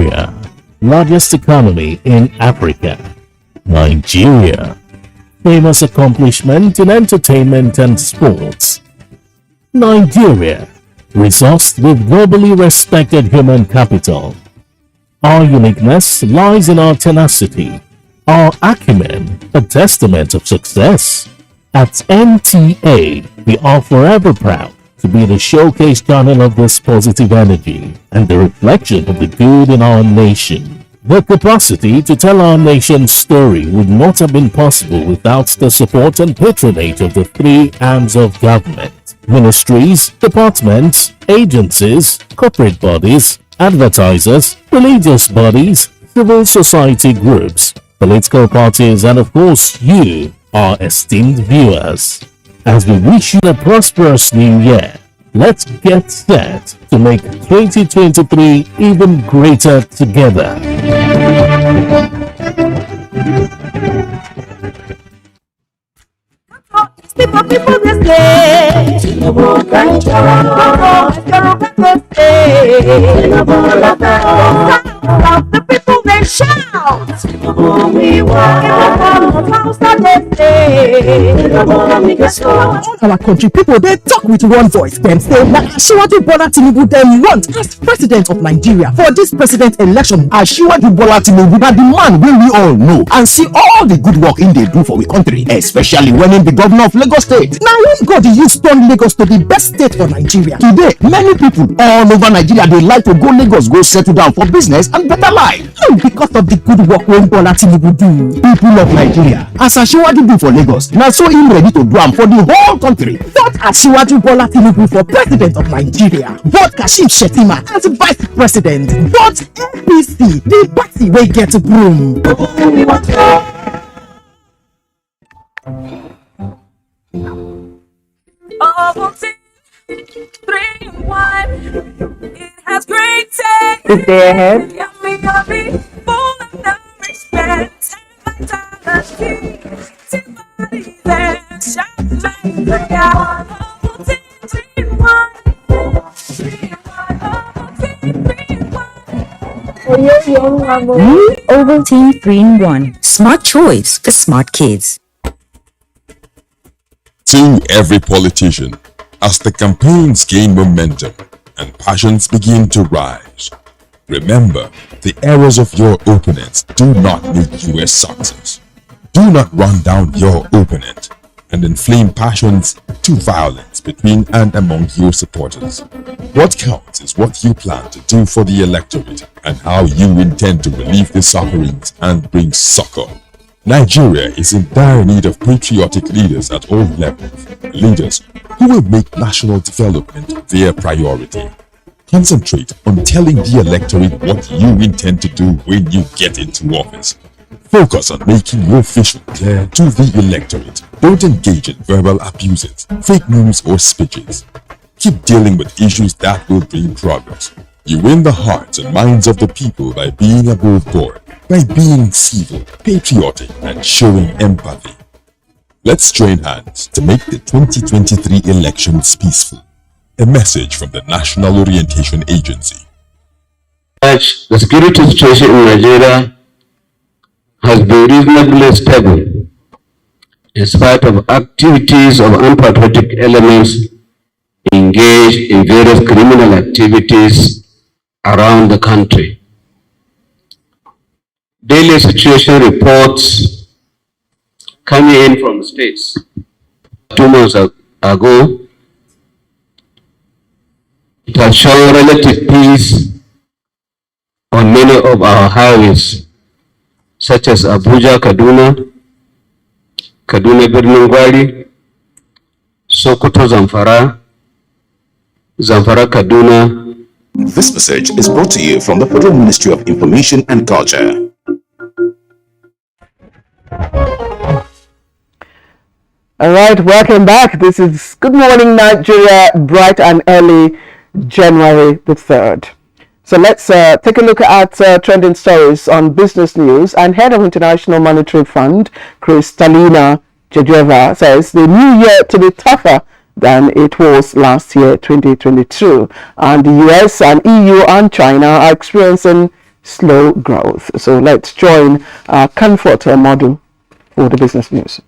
Nigeria, largest economy in Africa. Nigeria, famous accomplishment in entertainment and sports. Nigeria, resourced with globally respected human capital. Our uniqueness lies in our tenacity, our acumen, a testament of success. At NTA, we are forever proud to be the showcase channel of this positive energy and the reflection of the good in our nation. The capacity to tell our nation's story would not have been possible without the support and patronage of the three arms of government: ministries, departments, agencies, corporate bodies, advertisers, religious bodies, civil society groups, political parties, and of course you, our esteemed viewers. As we wish you a prosperous new year, let's get set to make 2023 even greater together. The people may shout. All our country people, they talk with one voice. Them say that Asiwaju Bola Tinubu them want as president of Nigeria for this president election. Asiwaju Bola Tinubu na the man wey we all know and see all the good work in they do for the country, especially when in the governor of Lagos State. Now when God used turn Lagos to the best state for Nigeria. Today, many people all over Nigeria they like to go Lagos, go settle down for business and better life. Because of the good work when Bola Tinubu do. People of Nigeria, as Asiwaju do for Lagos, now so him ready to do am for the whole country. Vote Asiwaju Bola Tinubu for president of Nigeria. Vote Kashim Shettima as vice president. Vote APC, the party wey get broom. It has great taste. Good day ahead. Yummy, yummy, full of nourishment. Ovaltine 3-in-1. Smart choice for smart kids. To every politician, as the campaigns gain momentum and passions begin to rise, remember, the errors of your opponents do not make you a success. Do not run down your opponent and inflame passions to violence between and among your supporters. What counts is what you plan to do for the electorate and how you intend to relieve the sufferings and bring succor. Nigeria is in dire need of patriotic leaders at all levels, leaders who will make national development their priority. Concentrate on telling the electorate what you intend to do when you get into office. Focus on making your vision clear to the electorate. Don't engage in verbal abuses, fake news or speeches. Keep dealing with issues that will bring progress. You win the hearts and minds of the people by being above board, by being civil, patriotic, and showing empathy. Let's join hands to make the 2023 elections peaceful. A message from the National Orientation Agency. The security situation in Nigeria has been reasonably stable in spite of activities of unpatriotic elements engaged in various criminal activities around the country. Daily situation reports coming in from states. 2 months ago, it has shown relative peace on many of our highways, such as Abuja, Kaduna, Birnin Gwari, Sokoto, Zamfara, Kaduna. This message is brought to you from the Federal Ministry of Information and Culture. All right, welcome back. This is Good Morning Nigeria, bright and early January the 3rd. So let's take a look at trending stories on business news. And head of International Monetary Fund, Kristalina Georgieva, says the new year to be tougher than it was last year, 2022. And the US and EU and China are experiencing slow growth. So let's join Comfort Model for the business news.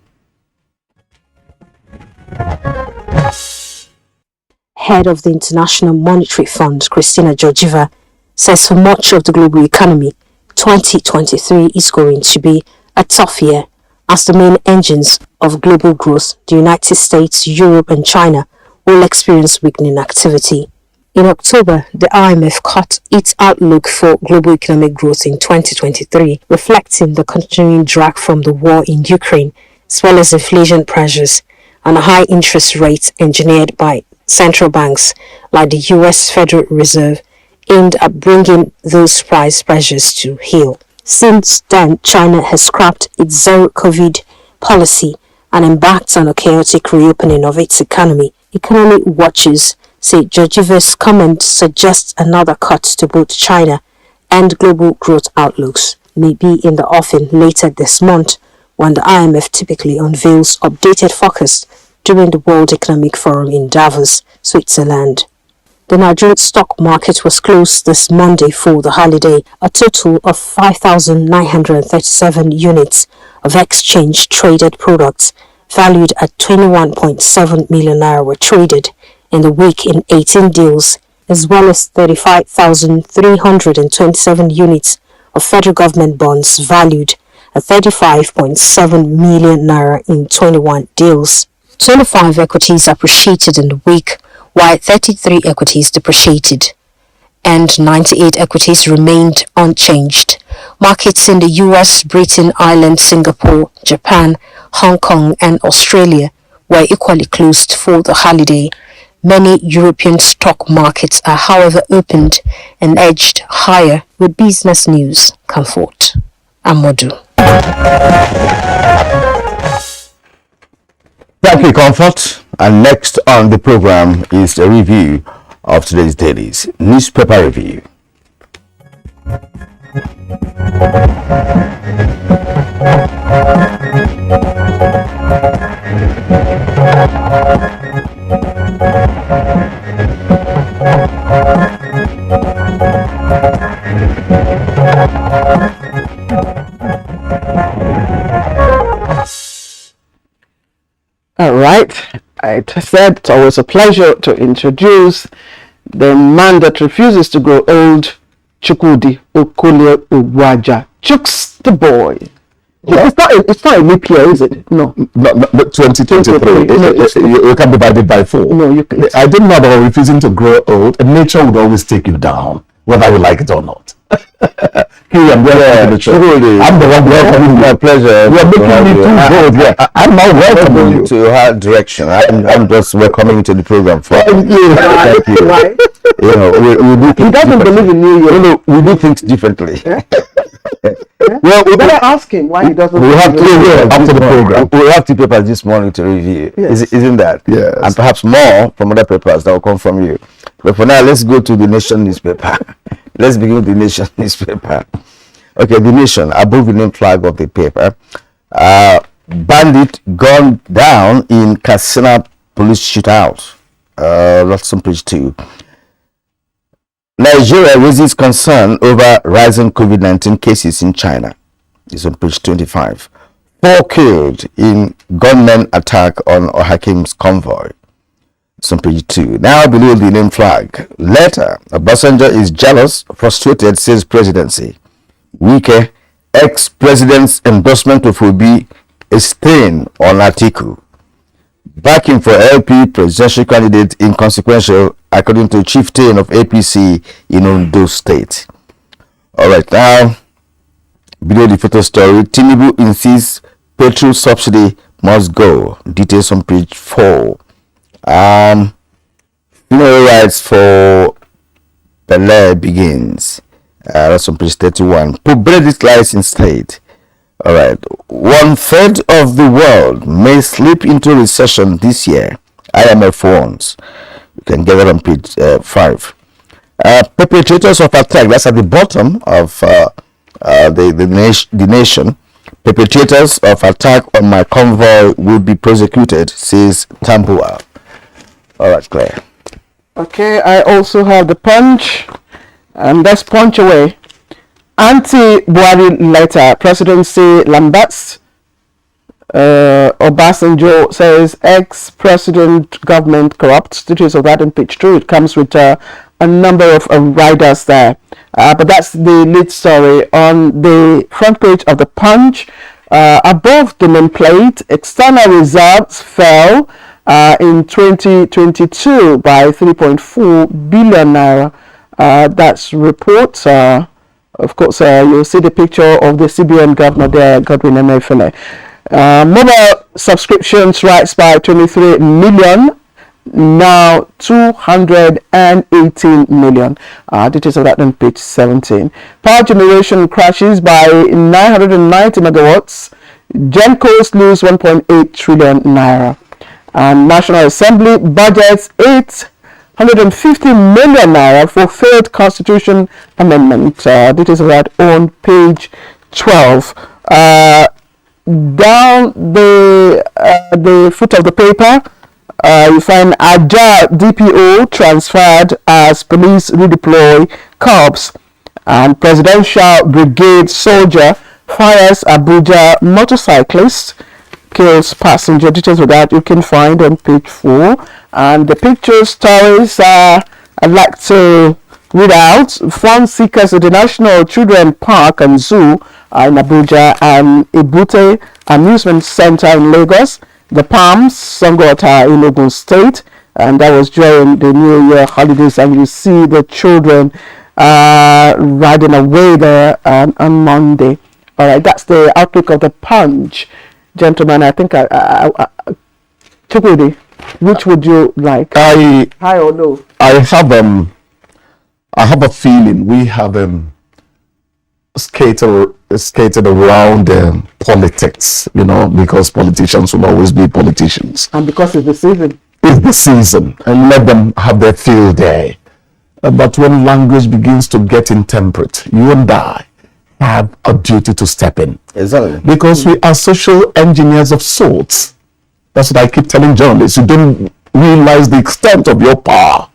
Head of the International Monetary Fund, Christina Georgieva, says for much of the global economy, 2023 is going to be a tough year as the main engines of global growth, the United States, Europe and China, will experience weakening activity. In October, the IMF cut its outlook for global economic growth in 2023, reflecting the continuing drag from the war in Ukraine, as well as inflation pressures and high interest rates engineered by central banks like the US Federal Reserve, aimed at bringing those price pressures to heel. Since then, China has scrapped its zero-COVID policy and embarked on a chaotic reopening of its economy. Economic watchers say Georgieva's comment suggests another cut to both China and global growth outlooks may be in the offing later this month, when the IMF typically unveils updated forecasts during the World Economic Forum in Davos, Switzerland. The Nigerian stock market was closed this Monday for the holiday. A total of 5,937 units of exchange-traded products valued at 21.7 million naira were traded in the week in 18 deals, as well as 35,327 units of federal government bonds valued at 35.7 million naira in 21 deals. 25 equities appreciated in the week, while 33 equities depreciated, and 98 equities remained unchanged. Markets in the US, Britain, Ireland, Singapore, Japan, Hong Kong and Australia were equally closed for the holiday. Many European stock markets are, however, opened and edged higher with business news. Comfort Amodu. Thank you, Comfort. And next on the program is a review of today's dailies. Newspaper review. All right, I said it's always a pleasure to introduce the man that refuses to grow old, Chukwudi Okole Ugwaja. Chooks the boy. Yeah. It's not a leap year, is it? No. No, 2023. You can divide it by 4. No, you can't. I didn't know about refusing to grow old, and nature would always take you down, whether you like it or not. I'm the one welcoming you. My pleasure. You are making me too bold. Yeah, I'm not welcoming you to her direction. I'm just welcoming you to the program. Thank you. Thank you. Why? You know, we do He doesn't believe in New Year. No, we do things differently. Well, we better ask him why he doesn't. We have to after the program. We have 2 papers this morning to review. Yes. Isn't that? Yes. And perhaps more from other papers that will come from you. But for now, let's go to the Nation newspaper. Let's begin with the Nation newspaper. Okay, the Nation, above the name flag of the paper. Bandit gunned down in Katsina police shootout. That's on page 2. Nigeria raises concern over rising COVID-19 cases in China. It's on page 25. 4 killed in gunmen attack on Ohakim's convoy. It's on page 2. Now below the name flag. Letter. Obasanjo is jealous, frustrated, says presidency. Wike, ex-president's endorsement of Obi, a stain on Atiku. Backing for LP presidential candidate inconsequential, according to chieftain of APC in Ondo State. All right, now below the photo story, Tinubu insists petrol subsidy must go. Details on page 4. Funeral rights for Pele begins. That's on page 31. Pope Benedict lies in state. All right. 1/3 of the world may slip into recession this year. IMF warns. You can get that on page 5. Perpetrators of attack. That's at the bottom of the nation. Perpetrators of attack on my convoy will be prosecuted, says Tambuwal. All right, Claire. Okay, I also have the Punch, and let's punch away. Anti-Buhari letter. Presidency lambasts. Obasanjo says ex-president government corrupt. Details of that on page 2. It comes with a number of riders there. But that's the lead story on the front page of the Punch. Above the nameplate, external reserves fell in 2022 by 3.4 billion naira. That's reports. Of course, you'll see the picture of the CBN governor there, Godwin Emefiele. Mobile subscriptions rise by 23 million, now 218 million. Details of that on page 17. Power generation crashes by 990 megawatts. Gencos lose 1.8 trillion naira. And National Assembly budgets 850 million naira for failed constitution amendment. Details of that on page 12. Down the foot of the paper, you find Aja DPO transferred as police redeploy corps, and presidential brigade soldier fires Abuja motorcyclist, kills passenger. Details of that you can find on page 4. And the picture stories I'd like to read out. Fun seekers at the National Children Park and Zoo in Abuja, and Ebute Amusement Center in Lagos, the Palms, Sangota in Ogun State, and that was during the New Year holidays. And you see the children riding away there on Monday. All right, that's the outlook of the Punch, gentlemen. I think Chukwudi, which would you like? Hi or no? I have a feeling we have skated around politics, because politicians will always be politicians. And because it's the season. It's the season, and let them have their field day. But when language begins to get intemperate, you and I have a duty to step in. Exactly. Because we are social engineers of sorts. That's what I keep telling journalists. You don't realize the extent of your power.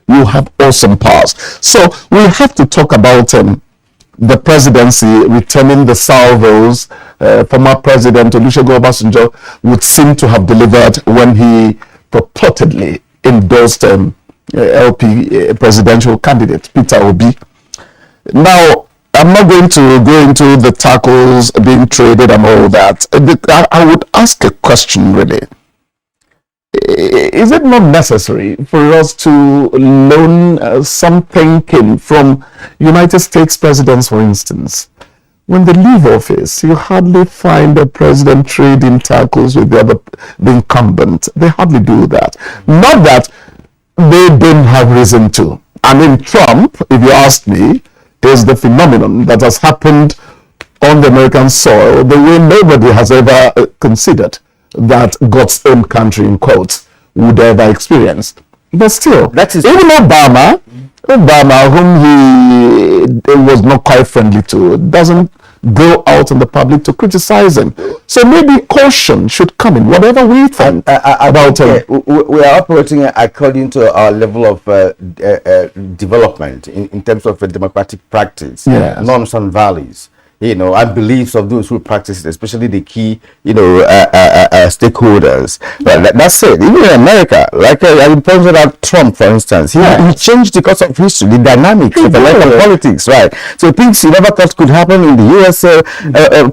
You have awesome powers. So we have to talk about the presidency returning the salvos. Former President Olusegun Obasanjo would seem to have delivered when he purportedly endorsed LP presidential candidate Peter Obi. Now, I'm not going to go into the tackles being traded and all that. I would ask a question, really. Is it not necessary for us to learn some thinking from United States presidents, for instance? When they leave office, you hardly find a president trading tackles with the incumbent. They hardly do that. Not that they don't have reason to. I mean, Trump, if you ask me, is the phenomenon that has happened on the American soil the way nobody has ever considered that God's own country, in quotes, would ever experience. But still, that is even Obama, whom he was not quite friendly to, doesn't go out in the public to criticize him. So maybe caution should come in, whatever we think about him. We are operating according to our level of development in terms of democratic practice, norms and values. And beliefs of those who practice it, especially the key, stakeholders. But that's it. Even in America, like I pointed out Trump, for instance, he changed the course of history, the dynamics of American politics, right? So things you never thought could happen in the U.S.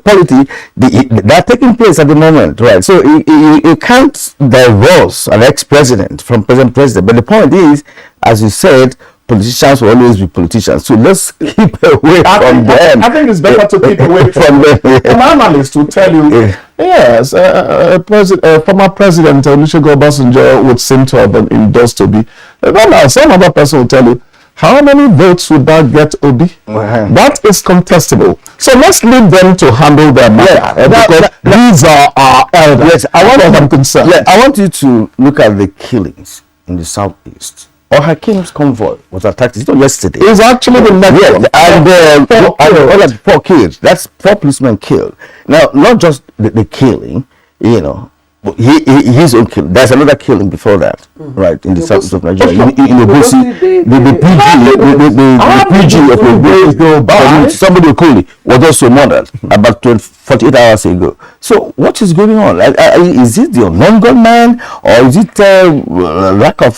polity, they're taking place at the moment, right? So you can't divorce an ex-president from present president. But the point is, as you said, politicians will always be politicians, so let's keep away from them. I think it's better to keep away from them. An analyst will tell you, yes, former President Olusegun Obasanjo would seem to have endorsed Obi. Then some other person will tell you, how many votes would that get Obi? That is contestable. So let's leave them to handle their matter, because these are our elders. Yes, I want you to look at the killings in the southeast. Or Hakim's convoy was attacked. It's not yesterday. It's actually the next one. And 4 killed. That's 4 policemen killed. Now, not just the killing, his own killing. There's another killing before that, right, in the south of Nigeria. In Obosi, the PG of Obosi, somebody Okoli was also murdered about 48 hours ago. So what is going on? Is it the non-gunman, or is it lack of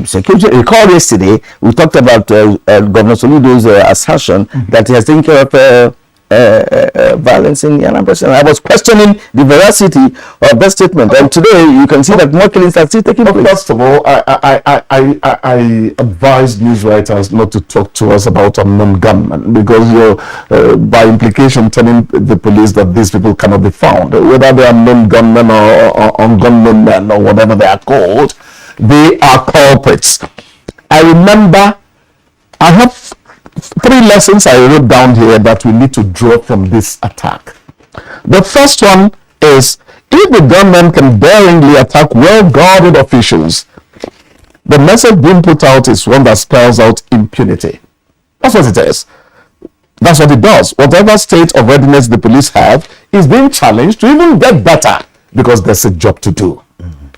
security? Recall yesterday we talked about Governor Soludo's assertion that he has taken care of violence in Anambra. I was questioning the veracity of that statement, and today you can see that more killings are still taking place. First of all, I advise news writers not to talk to us about unknown gunmen, because you're by implication telling the police that these people cannot be found, whether they are unknown gunmen or ungunmen men or whatever they are called. They are culprits. I remember I have 3 lessons I wrote down here that we need to draw from this attack. The first one is, if the gunmen can daringly attack well-guarded officials, the message being put out is one that spells out impunity. That's what it is. That's what it does. Whatever state of readiness the police have is being challenged to even get better, because there's a job to do.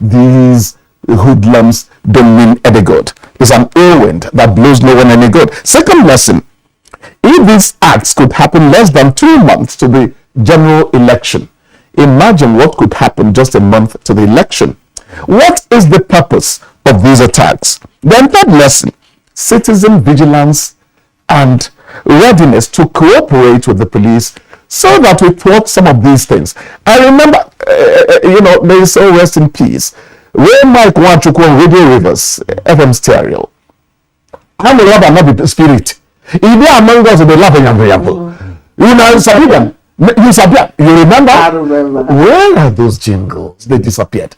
These hoodlums don't mean any good. It's an whirlwind that blows no one any good. Second lesson, if these acts could happen less than 2 months to the general election, imagine what could happen just a month to the election. What is the purpose of these attacks? Then third lesson, citizen vigilance and readiness to cooperate with the police so that we thwart some of these things. I remember, may his soul rest in peace, when Mike Wanchukwu on Radio Rivers, FM stereo, I'm a lover, not the spirit. If they are among us, they laugh and you know, sabi them. You remember? I remember. Where are those jingles? They disappeared.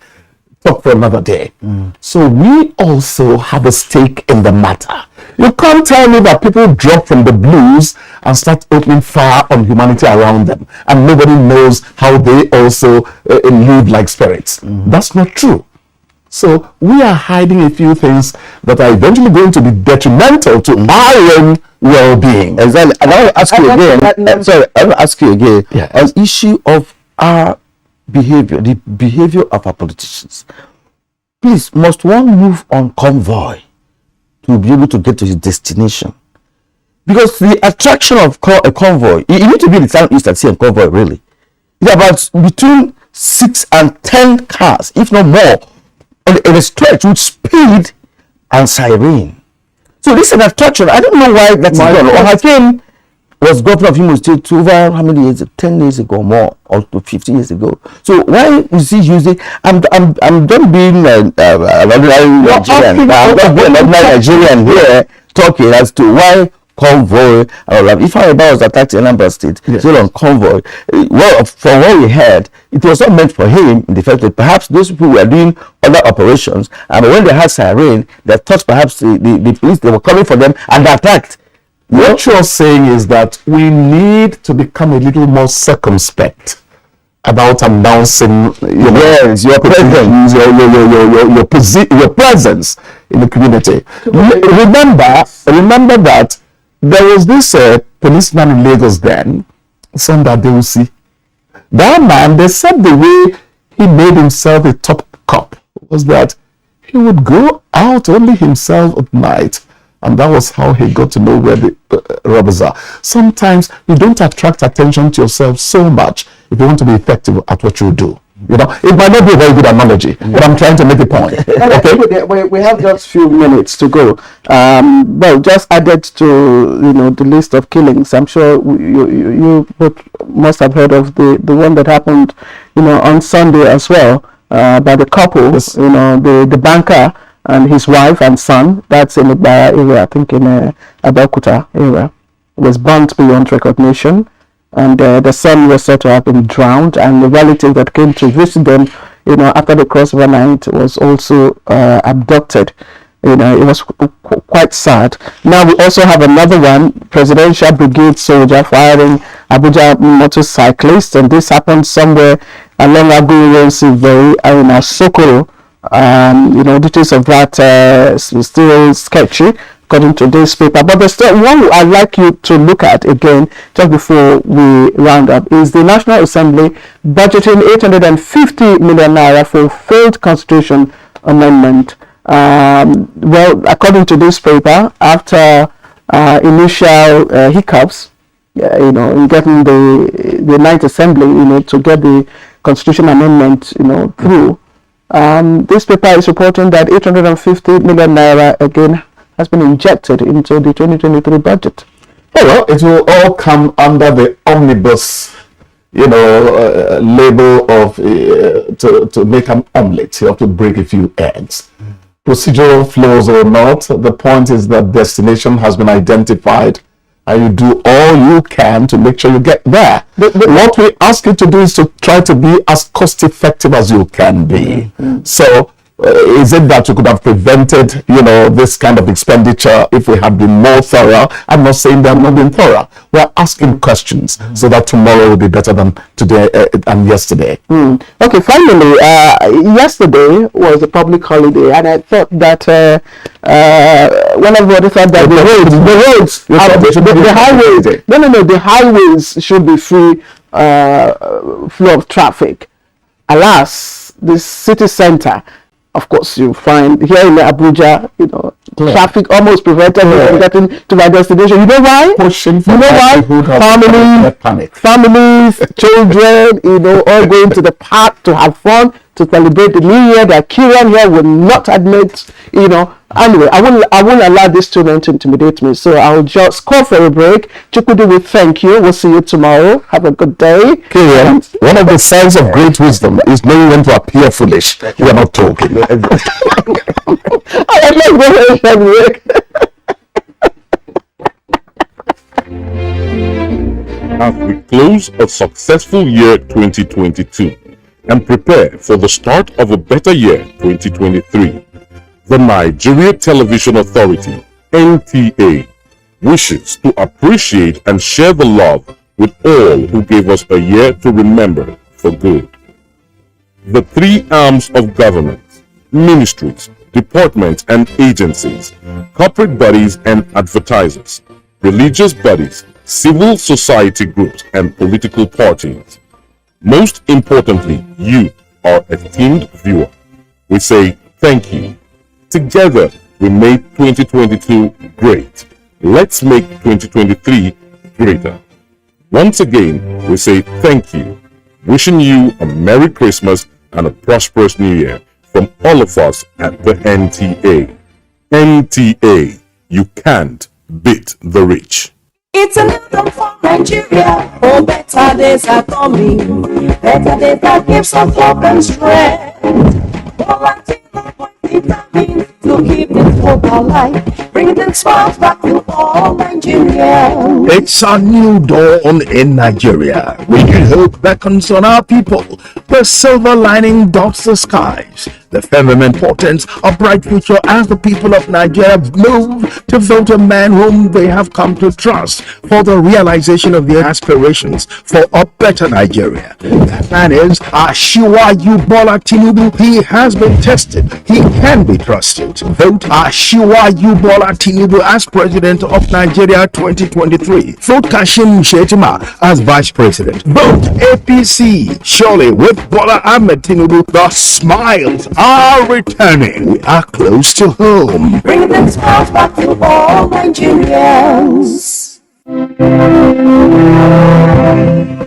Talk for another day. So we also have a stake in the matter. You can't tell me that people drop from the blues and start opening fire on humanity around them, and nobody knows how they also live like spirits. That's not true. So we are hiding a few things that are eventually going to be detrimental to our own well-being. Exactly. And I will ask you again. I will ask you again. Yeah. An issue of our behavior, the behavior of our politicians. Please, must one move on convoy to be able to get to his destination? Because the attraction of a convoy, you need to be in the southeast and see a convoy really. It's about between 6 and 10 cars, if not more, in a stretch with speed and siren. So this is an attraction. I don't know why that's done. Hakim was governor of Imo State over how many years? 10 years ago more, or 15 years ago. So why is he using? I'm done being an ordinary Nigerian. I'm not being an ordinary Nigerian here talking as to why convoy. If I was attacked in Anambra State, still on convoy. Well, from what we heard, it was not meant for him in the first place. Perhaps those people were doing other operations, and when they had siren, they thought perhaps the police, they were coming for them, and they attacked. What you're saying is that we need to become a little more circumspect about announcing your presence, your presence in the community. Remember that there was this policeman in Lagos then, Sunday Deusi. That man, they said the way he made himself a top cop was that he would go out only himself at night, and that was how he got to know where the robbers are. Sometimes you don't attract attention to yourself so much if you want to be effective at what you do. You know, it might not be a very good analogy, but I'm trying to make a point. Okay, we have just few minutes to go. Well, just added to the list of killings. I'm sure you both must have heard of the one that happened, on Sunday as well, by the couple. Yes. The banker and his wife and son. That's in the Bara area, I think in Abeokuta area. Was burnt beyond recognition. And the son was said to have been drowned, and the relative that came to visit them, after the crossover night was also abducted. It was quite sad. Now we also have another one, Presidential Brigade soldier firing Abuja motorcyclist, and this happened somewhere along Aguri Road, Silveri, in Sokoro. Details of that is still sketchy, according to this paper. But there's still one I'd like you to look at again, just before we round up, is the National Assembly budgeting 850 million naira for failed constitution amendment. Well, according to this paper, after initial hiccups, in getting the Ninth Assembly, to get the constitution amendment, through, this paper is reporting that 850 million naira again has been injected into the 2023 budget. Oh, well, it will all come under the omnibus, label of to make an omelette. You have to break a few eggs. Procedural flaws or not, the point is that destination has been identified, and you do all you can to make sure you get there. What we ask you to do is to try to be as cost effective as you can be. So is it that you could have prevented, this kind of expenditure if we had been more thorough? I'm not saying they have not been thorough. We're asking questions so that tomorrow will be better than today and yesterday. Okay, finally, yesterday was a public holiday, and I thought that when everybody thought that the highways should be free flow of traffic. Alas, the city center, of course, you find here in Abuja, traffic almost prevented me from getting to my destination. You know why? Pushing for families, children, all going to the park to have fun, to celebrate the new year. The Akirian here will not admit, Anyway, I won't allow this student to intimidate me, so I'll just call for a break. Chukwudi, we thank you. We'll see you tomorrow. Have a good day. Kirian, one of the signs of great wisdom is knowing when to appear foolish. We are not talking. Let's go for a break. As we close a successful year 2022 and prepare for the start of a better year 2023, the Nigeria Television Authority, NTA, wishes to appreciate and share the love with all who gave us a year to remember for good. The three arms of government, ministries, departments and agencies, corporate bodies and advertisers, religious bodies, civil society groups and political parties. Most importantly, you, our esteemed viewer. We say thank you. Together, we made 2022 great. Let's make 2023 greater. Once again, we say thank you, wishing you a Merry Christmas and a prosperous New Year from all of us at the NTA. NTA, you can't beat the rich. It's an anthem for Nigeria. Oh, better days are coming. Better days that gives us hope and strength. To keep this hope alive, bringing smiles back to all Nigerians. It's a new dawn in Nigeria. Renewed hope beckons on our people. The silver lining dots the skies. The firmament portents a bright future as the people of Nigeria move to vote a man whom they have come to trust for the realization of their aspirations for a better Nigeria. That man is Asiwaju Bola Tinubu. He has been tested. He can be trusted. Vote Asiwaju Bola Tinubu as President of Nigeria 2023. Vote Kashim Shettima as Vice President. Vote APC. Surely with Bola Ahmed Tinubu, the smiles are returning. We are close to home. Bringing them smiles back to all Nigerians.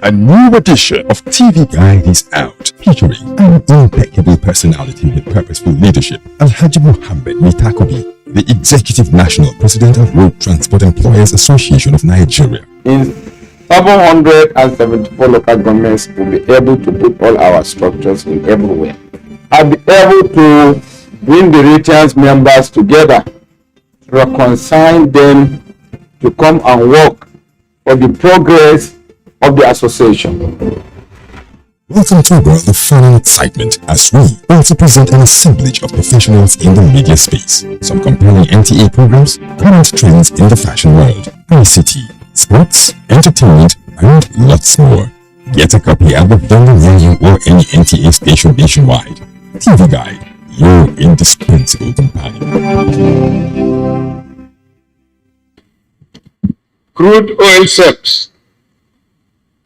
A new edition of TV Guide is out, featuring an impeccable personality with purposeful leadership, Alhaji Muhammad Mitakobi, the Executive National President of Road Transport Employers Association of Nigeria. In 774 local governments will be able to put all our structures in everywhere. I'll be able to bring the regions members together, reconcile them to come and work for the progress of the association. Welcome to World of Fun and Excitement as we also present an assemblage of professionals in the media space. Some compelling NTA programs, current trends in the fashion world, ICT, sports, entertainment, and lots more. Get a copy at the vendor near you or any NTA station nationwide. TV Guide, your indispensable companion. crude oil thefts,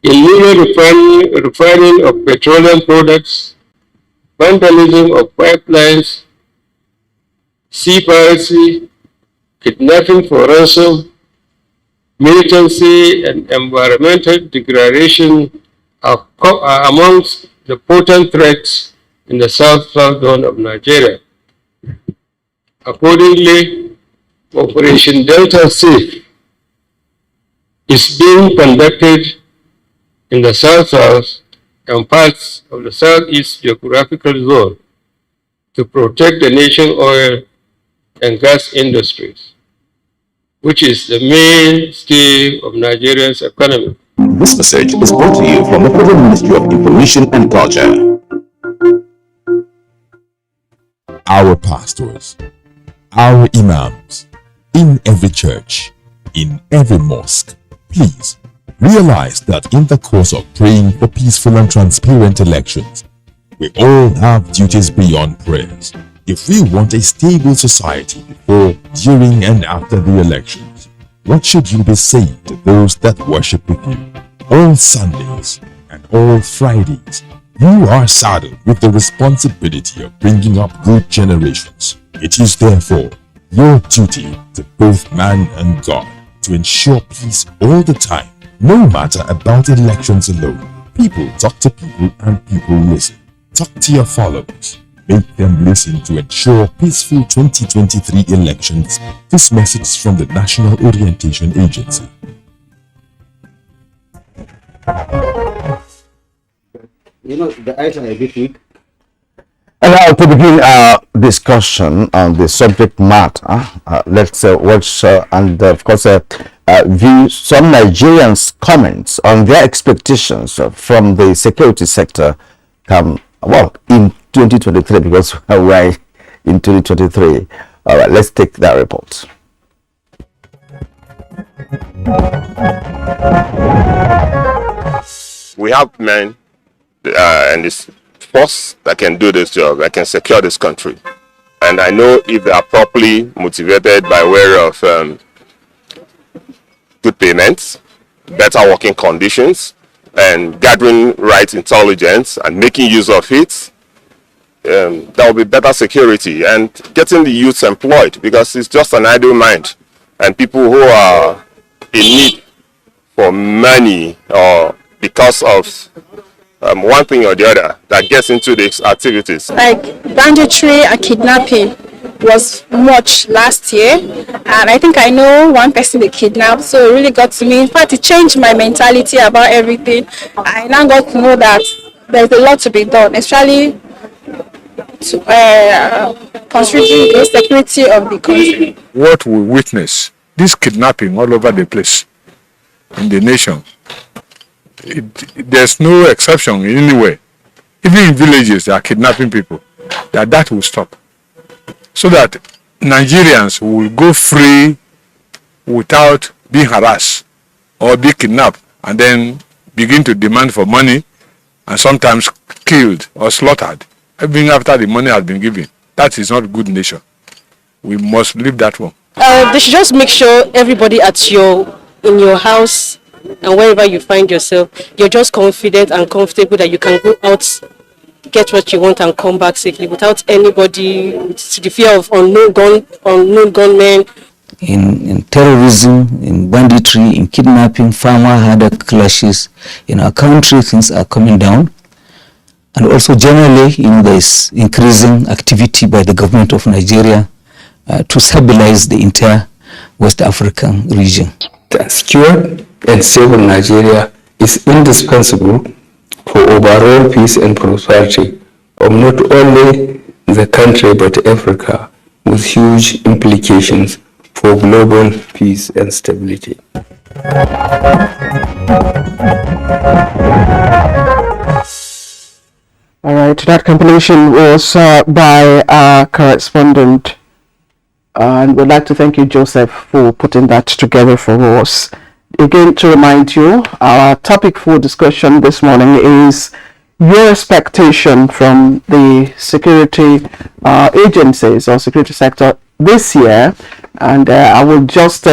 illegal refining of petroleum products, vandalism of pipelines, sea piracy, kidnapping for ransom, militancy, and environmental degradation are amongst the potent threats in the south-south zone of Nigeria. Accordingly, Operation Delta Safe is being conducted in the south-south and parts of the southeast geographical zone to protect the nation's oil and gas industries, which is the mainstay of Nigeria's economy. This message is brought to you from the Federal Ministry of Information and Culture. Our pastors, our imams, in every church, in every mosque, please realize that in the course of praying for peaceful and transparent elections, we all have duties beyond prayers. If we want a stable society before, during, and after the elections, what should you be saying to those that worship with you? All Sundays and all Fridays, you are saddled with the responsibility of bringing up good generations. It is therefore your duty to both man and God to ensure peace all the time, no matter about elections alone. People talk to people and people listen. Talk to your followers. Make them listen to ensure peaceful 2023 elections. This message is from the National Orientation Agency. You know, the item a bit weak. And now to begin our discussion on the subject matter, let's watch and of course view some Nigerians' comments on their expectations from the security sector come, well, in 2023, because we're in 2023. All right, let's take that report. We have men and this force that can do this job, that can secure this country. And I know if they are properly motivated by way of good payments, better working conditions, and gathering right intelligence and making use of it, there will be better security and getting the youths employed, because it's just an idle mind. And people who are in need for money or because of one thing or the other that gets into these activities. Like banditry and kidnapping was much last year, and I think I know one person they kidnapped, so it really got to me. In fact, it changed my mentality about everything. I now got to know that there's a lot to be done, especially to considering the security of the country. What we witness, this kidnapping all over the place in the nation, there's no exception in any way. Even in villages, they are kidnapping people. That will stop, so that Nigerians will go free without being harassed or be kidnapped and then begin to demand for money and sometimes killed or slaughtered even after the money has been given. That is not good nation. We must leave that one. They should just make sure everybody in your house and wherever you find yourself, you're just confident and comfortable that you can go out, get what you want, and come back safely without anybody, to the fear of unknown gunmen. In terrorism, in banditry, in kidnapping, farmer-herder clashes in our country, things are coming down. And also generally, there is increasing activity by the government of Nigeria to stabilize the entire West African region. A secure and stable Nigeria is indispensable for overall peace and prosperity of not only the country but Africa, with huge implications for global peace and stability. All right, that compilation was by our correspondent, and we'd like to thank you, Joseph, for putting that together for us. Again, to remind you, our topic for discussion this morning is your expectation from the security agencies or security sector this year. And I will just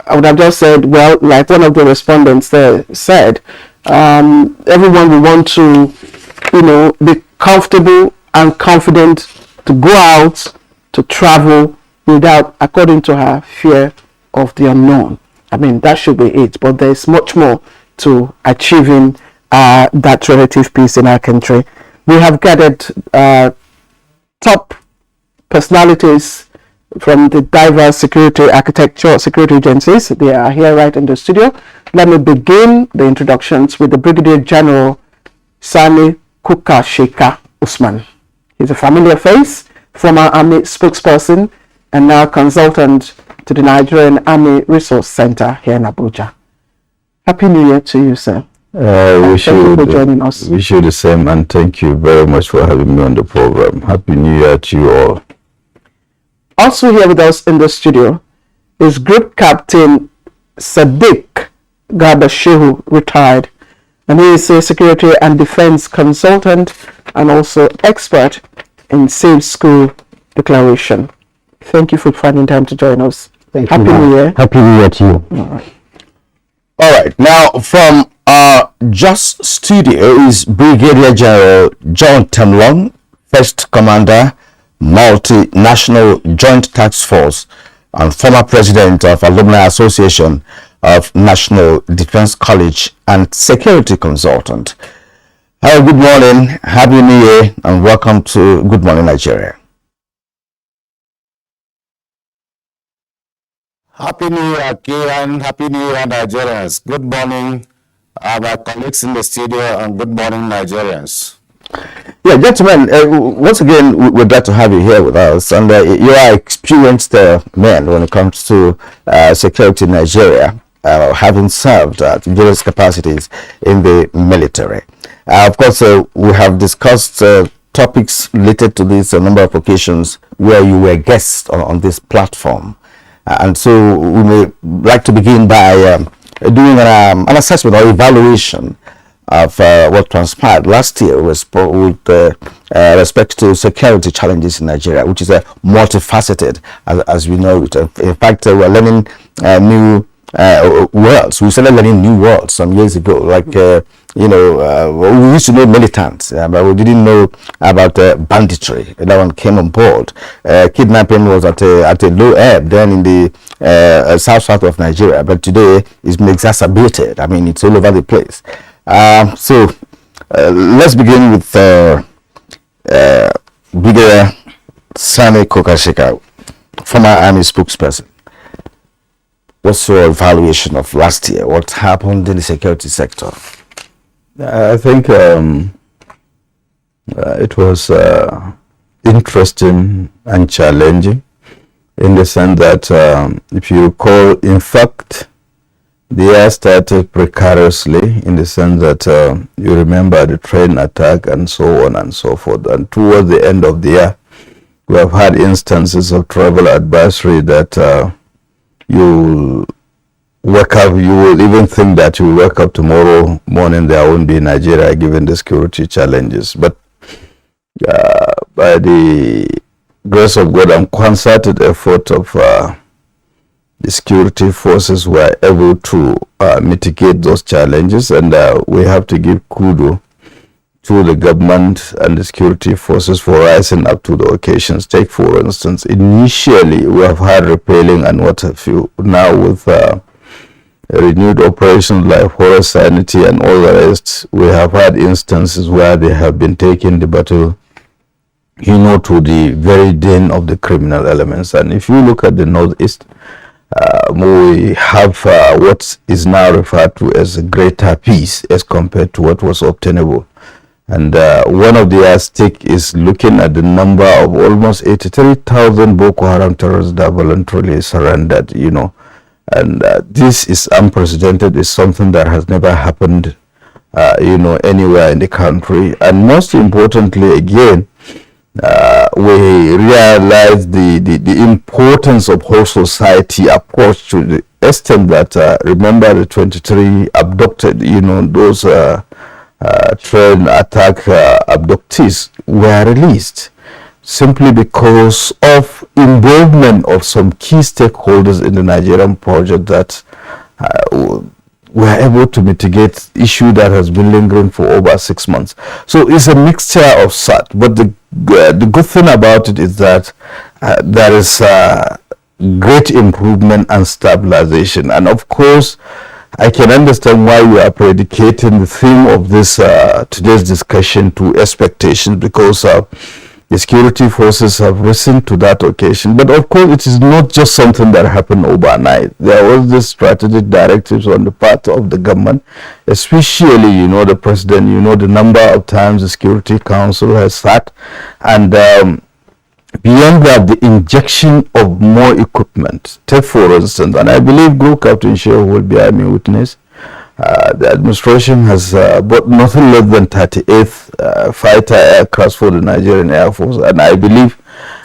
I would have just said, well, like one of the respondents there said, everyone will want to, be comfortable and confident to go out, to travel without, according to her, fear of the unknown. I mean, that should be it. But there's much more to achieving that relative peace in our country. We have gathered top personalities from the diverse security agencies. They are here right in the studio. Let me begin the introductions with the Brigadier General Sani Kukasheka Usman. He's a familiar face, former Army spokesperson, and now consultant to the Nigerian Army Resource Center here in Abuja. Happy New Year to you, sir. Thank you for joining us. Wish you the same, and thank you very much for having me on the program. Happy New Year to you all. Also here with us in the studio is Group Captain Sadiq Garbashehu, retired, and he is a security and defense consultant and also expert in Safe School Declaration. Thank you for finding time to join us. Happy New Year. Happy New Year to you. All right. Now, from our Just Studio is Brigadier General John Temlong, First Commander, Multinational Joint Task Force, and former President of Alumni Association of National Defense College and Security Consultant. Hi, good morning, Happy New Year, and welcome to Good Morning Nigeria. Happy New Year, Kiran. Happy New Year, Nigerians. Good morning, my colleagues in the studio, and good morning, Nigerians. Yeah, gentlemen, once again, we're glad to have you here with us. And you are experienced men when it comes to security in Nigeria, having served at various capacities in the military. Of course, we have discussed topics related to this a number of occasions where you were guests on this platform. And so we may like to begin by doing an assessment or evaluation of what transpired last year with respect to security challenges in Nigeria, which is multifaceted as we know it. In fact, we're learning new words. We started learning new words some years ago, like we used to know militants, but we didn't know about banditry. That one came on board. Kidnapping was at a low ebb then in the south of Nigeria, but today it's been exacerbated. I mean, it's all over the place. So let's begin with Brigadier Sani Kukasheka, former Army spokesperson. What's your evaluation of last year? What happened in the security sector? I think it was interesting and challenging in the sense that if you recall, in fact, the year started precariously in the sense that you remember the train attack and so on and so forth. And towards the end of the year, we have had instances of travel advisory that you wake up, you will even think that you will wake up tomorrow morning, there won't be Nigeria given the security challenges. But by the grace of God and concerted effort of the security forces, were able to mitigate those challenges, and we have to give kudos to the government and the security forces for rising up to the occasions. Take, for instance, initially we have had repelling and what have you. Now with renewed operations like Forest Sanity and all the rest, we have had instances where they have been taking the battle, to the very den of the criminal elements. And if you look at the Northeast, we have what is now referred to as a greater peace as compared to what was obtainable. And one of the aspects is looking at the number of almost 83,000 Boko Haram terrorists that voluntarily surrendered, and this is unprecedented. It's something that has never happened, anywhere in the country. And most importantly, again, we realize the importance of whole society approach to the extent that, remember the 23 abducted, those train attack abductees were released. simply because of involvement of some key stakeholders in the Nigerian project that were able to mitigate issue that has been lingering for over 6 months. So it's a mixture of such, but the good thing about it is that there is great improvement and stabilization. And of course, I can understand why you are predicating the theme of this today's discussion to expectations, because the security forces have risen to that occasion. But of course, it is not just something that happened overnight. There was this strategic directives on the part of the government, especially, you know, the president, you know, the number of times the Security Council has sat, and beyond that, the injection of more equipment. Take for instance, and I believe Group Captain Shehu will bear me witness, the administration has bought nothing less than 38 fighter aircraft for the Nigerian Air Force, and I believe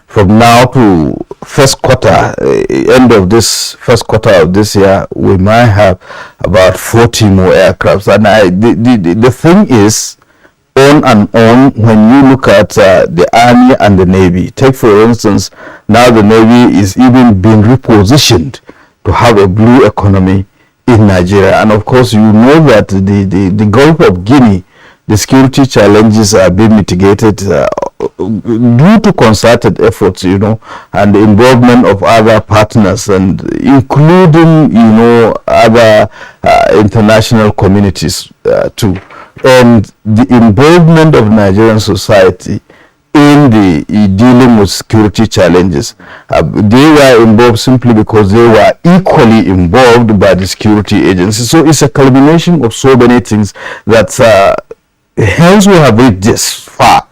from now to first quarter, end of this first quarter of this year, we might have about 40 more aircrafts. And the thing is, on and on, when you look at the Army and the Navy. Take for instance, now the Navy is even being repositioned to have a blue economy in Nigeria. And of course, you know that the Gulf of Guinea, the security challenges are being mitigated due to concerted efforts, you know, and the involvement of other partners, and including, you know, other international communities too. And the involvement of Nigerian society in the dealing with security challenges, they were involved simply because they were equally involved by the security agencies. So it's a culmination of so many things that hence we have reached this far.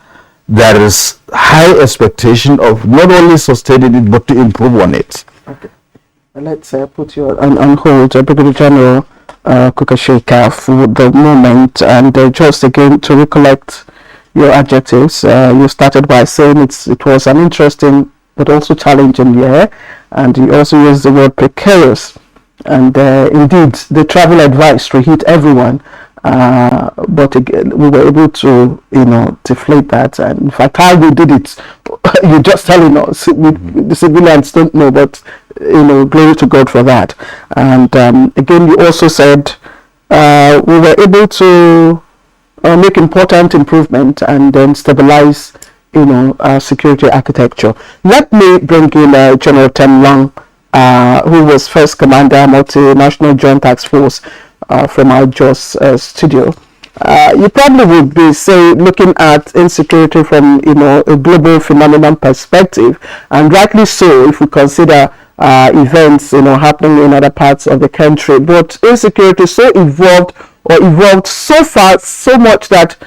There is high expectation of not only sustaining it but to improve on it. Okay, let's put you on hold, Brigadier General Kukasheka, for the moment, and just again to recollect your adjectives. You started by saying it was an interesting but also challenging year, and you also used the word precarious. And indeed, the travel advisory hit everyone, but again, we were able to, you know, deflate that. And in fact, how we did it, you're just telling us. The civilians don't know, but you know, glory to God for that. And again, you also said we were able to make important improvement and then stabilize, you know, security architecture. Let me bring in General Tem Long, who was first commander multinational joint task force from our Jos studio. You probably would be looking at insecurity from, you know, a global phenomenon perspective, and rightly so if we consider events, you know, happening in other parts of the country. But insecurity so evolved so far, so much that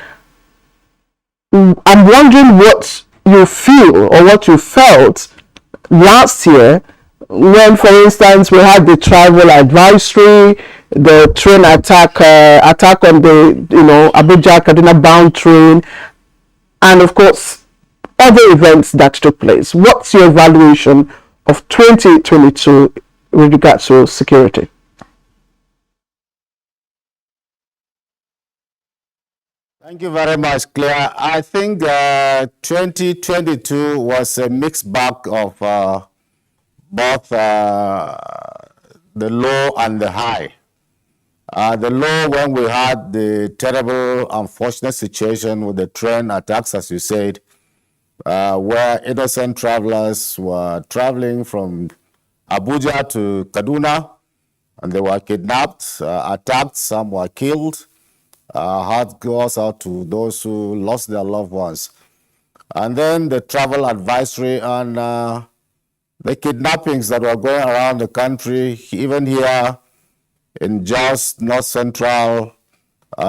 I'm wondering what you feel or what you felt last year when, for instance, we had the travel advisory, the train attack on the, you know, Abuja Kaduna bound train, and of course other events that took place. What's your evaluation of 2022 with regards to security? Thank you very much, Claire. I think 2022 was a mixed bag of both the low and the high. The low, when we had the terrible, unfortunate situation with the train attacks, as you said, where innocent travelers were traveling from Abuja to Kaduna, and they were kidnapped, attacked, some were killed. Heart goes out to those who lost their loved ones. And then the travel advisory on the kidnappings that were going around the country, even here in Jos, North Central,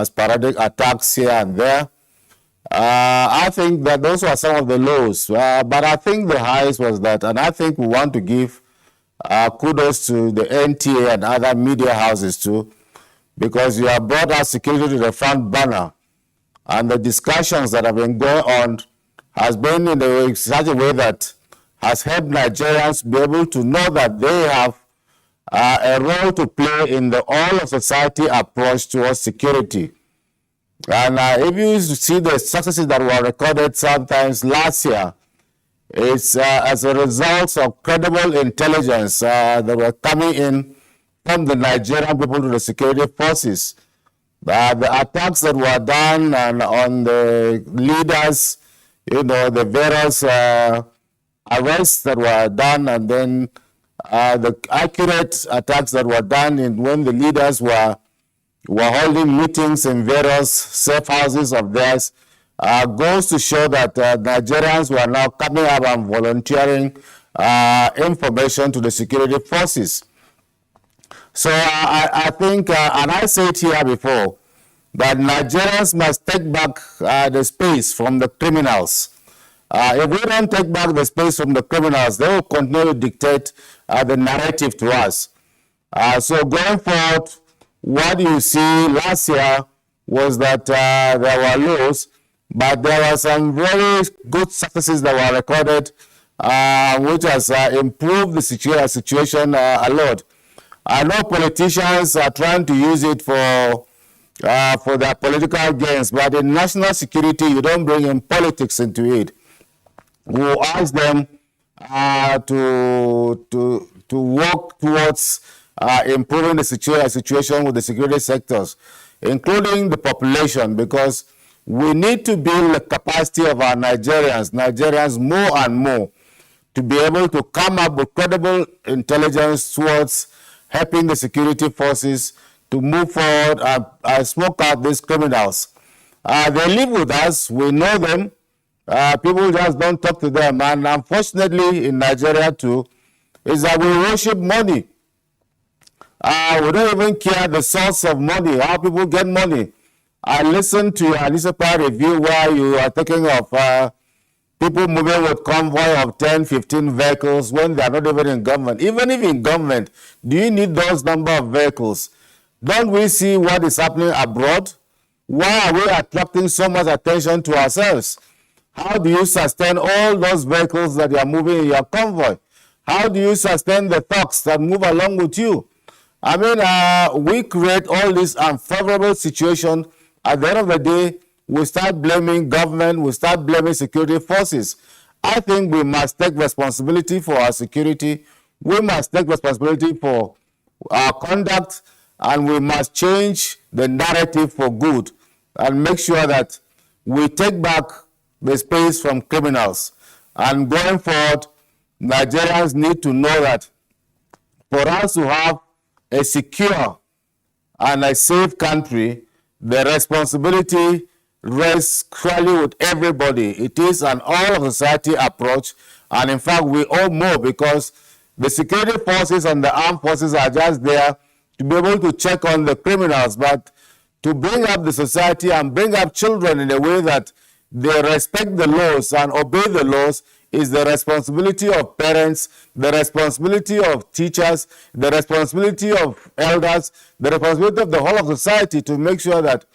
sporadic attacks here and there. I think that those were some of the lows, but I think the highs was that, and I think we want to give kudos to the NTA and other media houses too, because you have brought our security to the front burner, and the discussions that have been going on has been in such a way that has helped Nigerians be able to know that they have a role to play in the all-of-society approach towards security. And if you see the successes that were recorded sometimes last year, It's as a result of credible intelligence that were coming in from the Nigerian people to the security forces. The attacks that were done on the leaders, the various arrests that were done, and then the accurate attacks that were done when the leaders were holding meetings in various safe houses of theirs, goes to show that Nigerians were now coming up and volunteering information to the security forces. So I think, and I said here before, that Nigerians must take back the space from the criminals. If we don't take back the space from the criminals, they will continue to dictate the narrative to us. So going forward, what you see last year was that there were lows, but there were some very good successes that were recorded, which has improved the situation a lot. I know politicians are trying to use it for their political gains, but in national security, you don't bring in politics into it. We ask them to work towards improving the situation with the security sectors, including the population, because we need to build the capacity of our Nigerians more and more, to be able to come up with credible intelligence towards helping the security forces to move forward and smoke out these criminals. They live with us, we know them, people just don't talk to them, and unfortunately in Nigeria too, is that we worship money. We don't even care the source of money, how people get money. I listened to your newspaper review where you are talking of people moving with convoy of 10, 15 vehicles when they are not even in government. Even if in government, do you need those number of vehicles? Don't we see what is happening abroad? Why are we attracting so much attention to ourselves? How do you sustain all those vehicles that you are moving in your convoy? How do you sustain the thugs that move along with you? I mean, we create all this unfavorable situation. At the end of the day, we start blaming government, we start blaming security forces. I think we must take responsibility for our security. We must take responsibility for our conduct, and we must change the narrative for good and make sure that we take back the space from criminals. And going forward, Nigerians need to know that for us to have a secure and a safe country, the responsibility rests squarely with everybody. It is an all-of-society approach, and in fact, we owe more, because the security forces and the armed forces are just there to be able to check on the criminals, but to bring up the society and bring up children in a way that they respect the laws and obey the laws is the responsibility of parents, the responsibility of teachers, the responsibility of elders, the responsibility of the whole of society to make sure that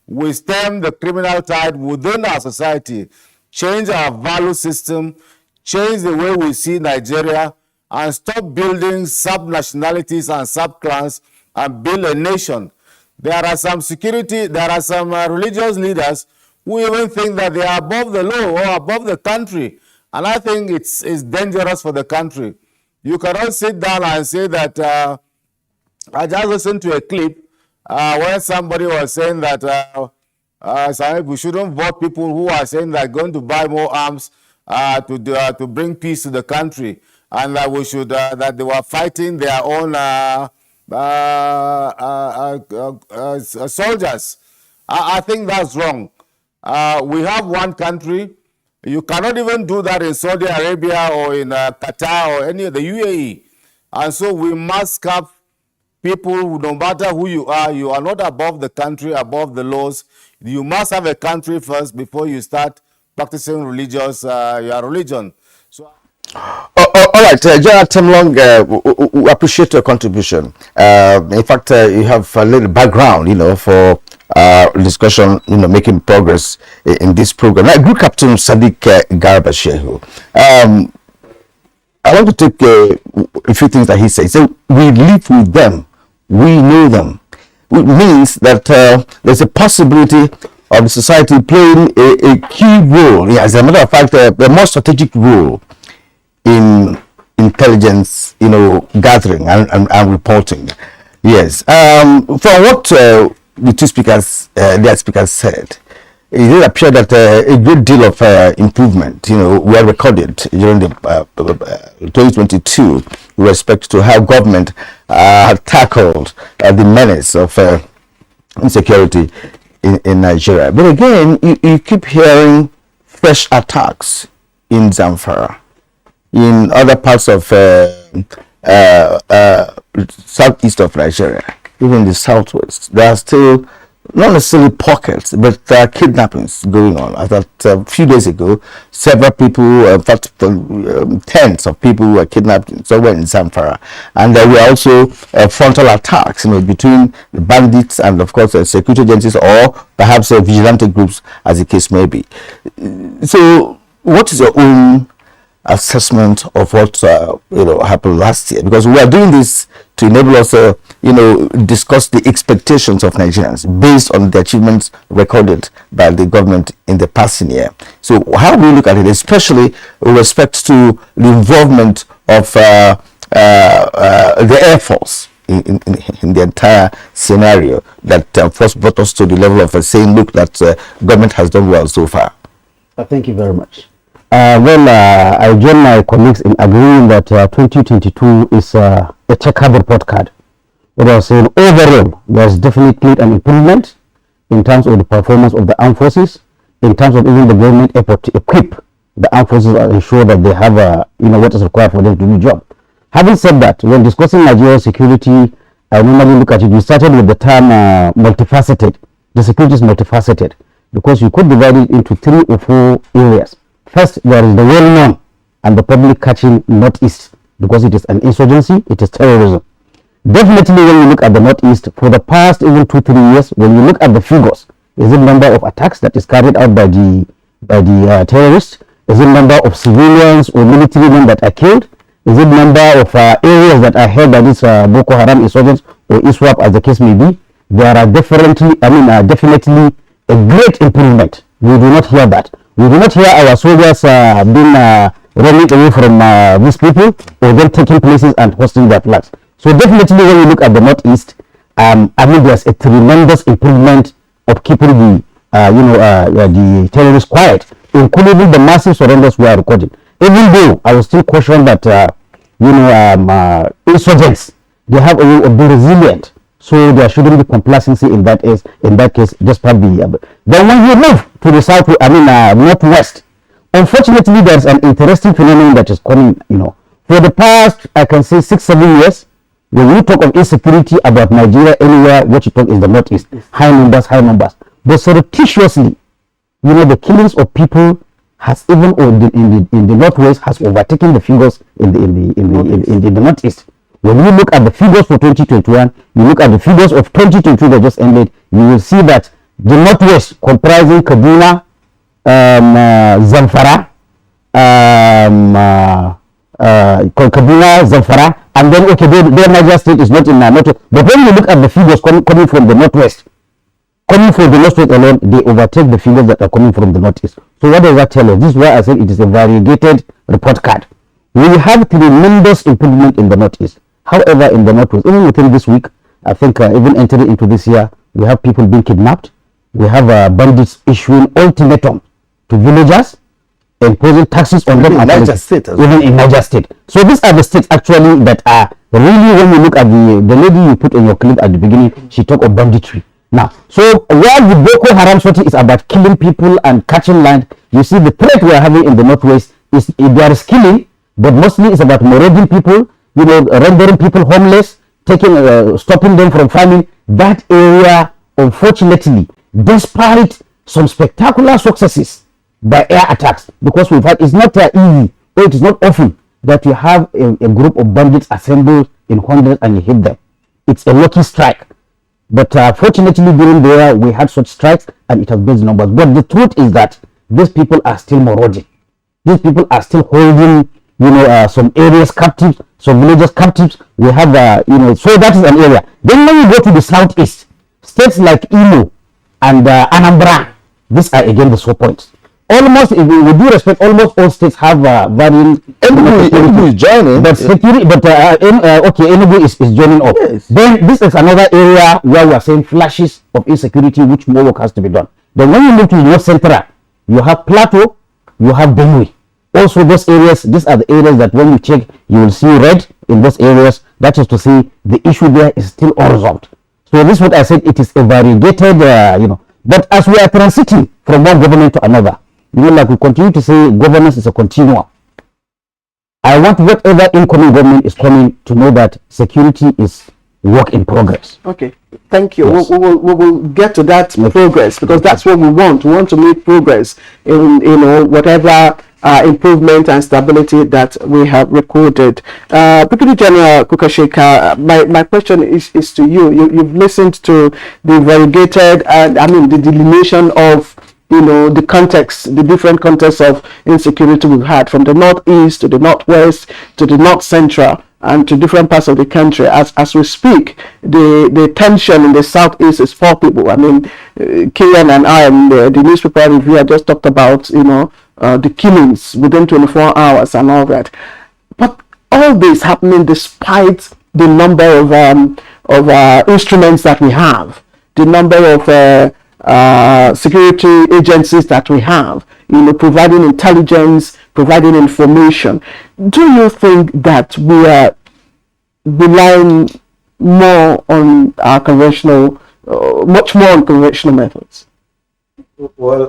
we stem the criminal tide within our society, change our value system, change the way we see Nigeria, and stop building sub-nationalities and sub-clans and build a nation. There are some religious leaders who even think that they are above the law or above the country. And I think it's dangerous for the country. You cannot sit down and say that, I just listened to a clip where somebody was saying that we shouldn't vote people who are saying they're going to buy more arms to bring peace to the country, and that we should that they were fighting their own soldiers. I think that's wrong. We have one country. You cannot even do that in Saudi Arabia or in Qatar or any of the UAE. And so we must have people, no matter who you are not above the country, above the laws. You must have a country first before you start practicing your religion. So. All right, General Temlong, we appreciate your contribution. In fact, you have a little background, for discussion, making progress in this program. Now, Group Captain Sadiq Garba Shehu, I want to take a few things that he said. So we live with them, we know them. It means that there's a possibility of the society playing a key role, as a matter of fact, a more strategic role in intelligence, gathering and reporting. Yes. From what the two speakers, their speakers said, it did appear that a great deal of improvement, were recorded during the 2022 with respect to how government tackled the menace of insecurity in Nigeria. But again, you keep hearing fresh attacks in Zamfara, in other parts of southeast of Nigeria, even the southwest. There are still not necessarily pockets, but there are kidnappings going on. As that a few days ago, several people, in fact, tens of people were kidnapped somewhere in Zamfara, and there were also frontal attacks, between the bandits and, of course, security agencies or perhaps vigilante groups, as the case may be. So, what is your own assessment of what happened last year? Because we are doing this to enable us discuss the expectations of Nigerians based on the achievements recorded by the government in the past year. So how do we look at it, especially with respect to the involvement of the Air Force in the entire scenario that first brought us to the level of saying, look, that government has done well so far? Thank you very much. I join my colleagues in agreeing that 2022 is a checkered report card. What I was saying, overall, there's definitely an improvement in terms of the performance of the armed forces, in terms of even the government effort to equip the armed forces and ensure that they have what is required for them to do the job. Having said that, when discussing Nigeria's security, I normally look at it. We started with the term multifaceted. The security is multifaceted because you could divide it into 3 or 4 areas. First, there is the well-known and the public catching Northeast because it is an insurgency, it is terrorism. Definitely, when you look at the Northeast, for the past even 2-3 years, when you look at the figures, is it number of attacks that is carried out by the terrorists? Is it number of civilians or military men that are killed? Is it number of areas that are held by these Boko Haram insurgents or ISWAP, as the case may be? There are definitely a great improvement. We do not hear that. We do not hear our soldiers being running away from these people or them taking places and hosting their flags. So definitely, when you look at the Northeast, there's a tremendous improvement of keeping the terrorists quiet, including the massive surrenders we are recording. Even though I was still questioning that insurgents, they have a way of being resilient, so there shouldn't be complacency in that case. Despite the then when you move to the south, northwest, unfortunately, there's an interesting phenomenon that is coming. For the past, I can say 6-7 years, when you talk of insecurity about Nigeria anywhere, what you talk is the Northeast, high numbers. But surreptitiously, the killings of people has even in the Northwest has overtaken the figures in the Northeast. When you look at the figures for 2021, you look at the figures of 2022 that just ended, you will see that the Northwest, comprising Kaduna, Zamfara, and then their Niger State is not in Northwest. But when you look at the figures coming from the Northwest, coming from the Northwest alone, they overtake the figures that are coming from the Northeast. So what does that tell us? This is why I said it is a variegated report card. We have tremendous improvement in the Northeast. However, in the Northwest, even within this week, I think even entering into this year, we have people being kidnapped. We have bandits issuing ultimatum to villagers, imposing taxes on them. In Niger State as well. Even in Niger State. So these are the states actually that are really, when you look at the lady you put in your clip at the beginning, she talked of banditry. Now, so while the Boko Haram sortie is about killing people and catching land, you see the threat we are having in the Northwest is there is killing, but mostly it's about marauding people, rendering people homeless, stopping them from farming. That area, unfortunately, despite some spectacular successes by air attacks, because we've had, it's not easy, or it is not often that you have a group of bandits assembled in hundreds and you hit them. It's a lucky strike. But fortunately, during the year, we had such strikes and it has built numbers. But the truth is that these people are still marauding. These people are still holding, some areas captive, some villages captives. We have, so that is an area. Then when you go to the southeast, states like Imo and Anambra, these are again the sore points. almost, if we do respect, almost all states have varying. Enugu is joining, but security, but okay, Enugu is joining up. Yes. Then this is another area where we are seeing flashes of insecurity, which more work has to be done. Then when you move to North Central, you have Plateau, you have Benue. Also, those areas, these are the areas that when you check, you will see red in those areas. That is to say, the issue there is still unresolved. So this is what I said. It is a variegated, But as we are transiting from one government to another, like we continue to say, governance is a continuum. I want whatever incoming government is coming to know that security is work in progress. Okay, thank you. Yes. We will get to that progress, because that's what we want. We want to make progress in whatever improvement and stability that we have recorded. Brigadier General Kukasheka, my question is to you. You've listened to the variegated and the delineation of the context, the different contexts of insecurity we've had, from the northeast to the northwest to the north central and to different parts of the country. As we speak, the tension in the southeast is palpable. Kian and I, the newspaper reviewer, just talked about the killings within 24 hours and all that. But all this happening despite the number of instruments that we have, the number of security agencies that we have, providing intelligence, providing information. Do you think that we are relying more on our conventional, much more on conventional methods? Well,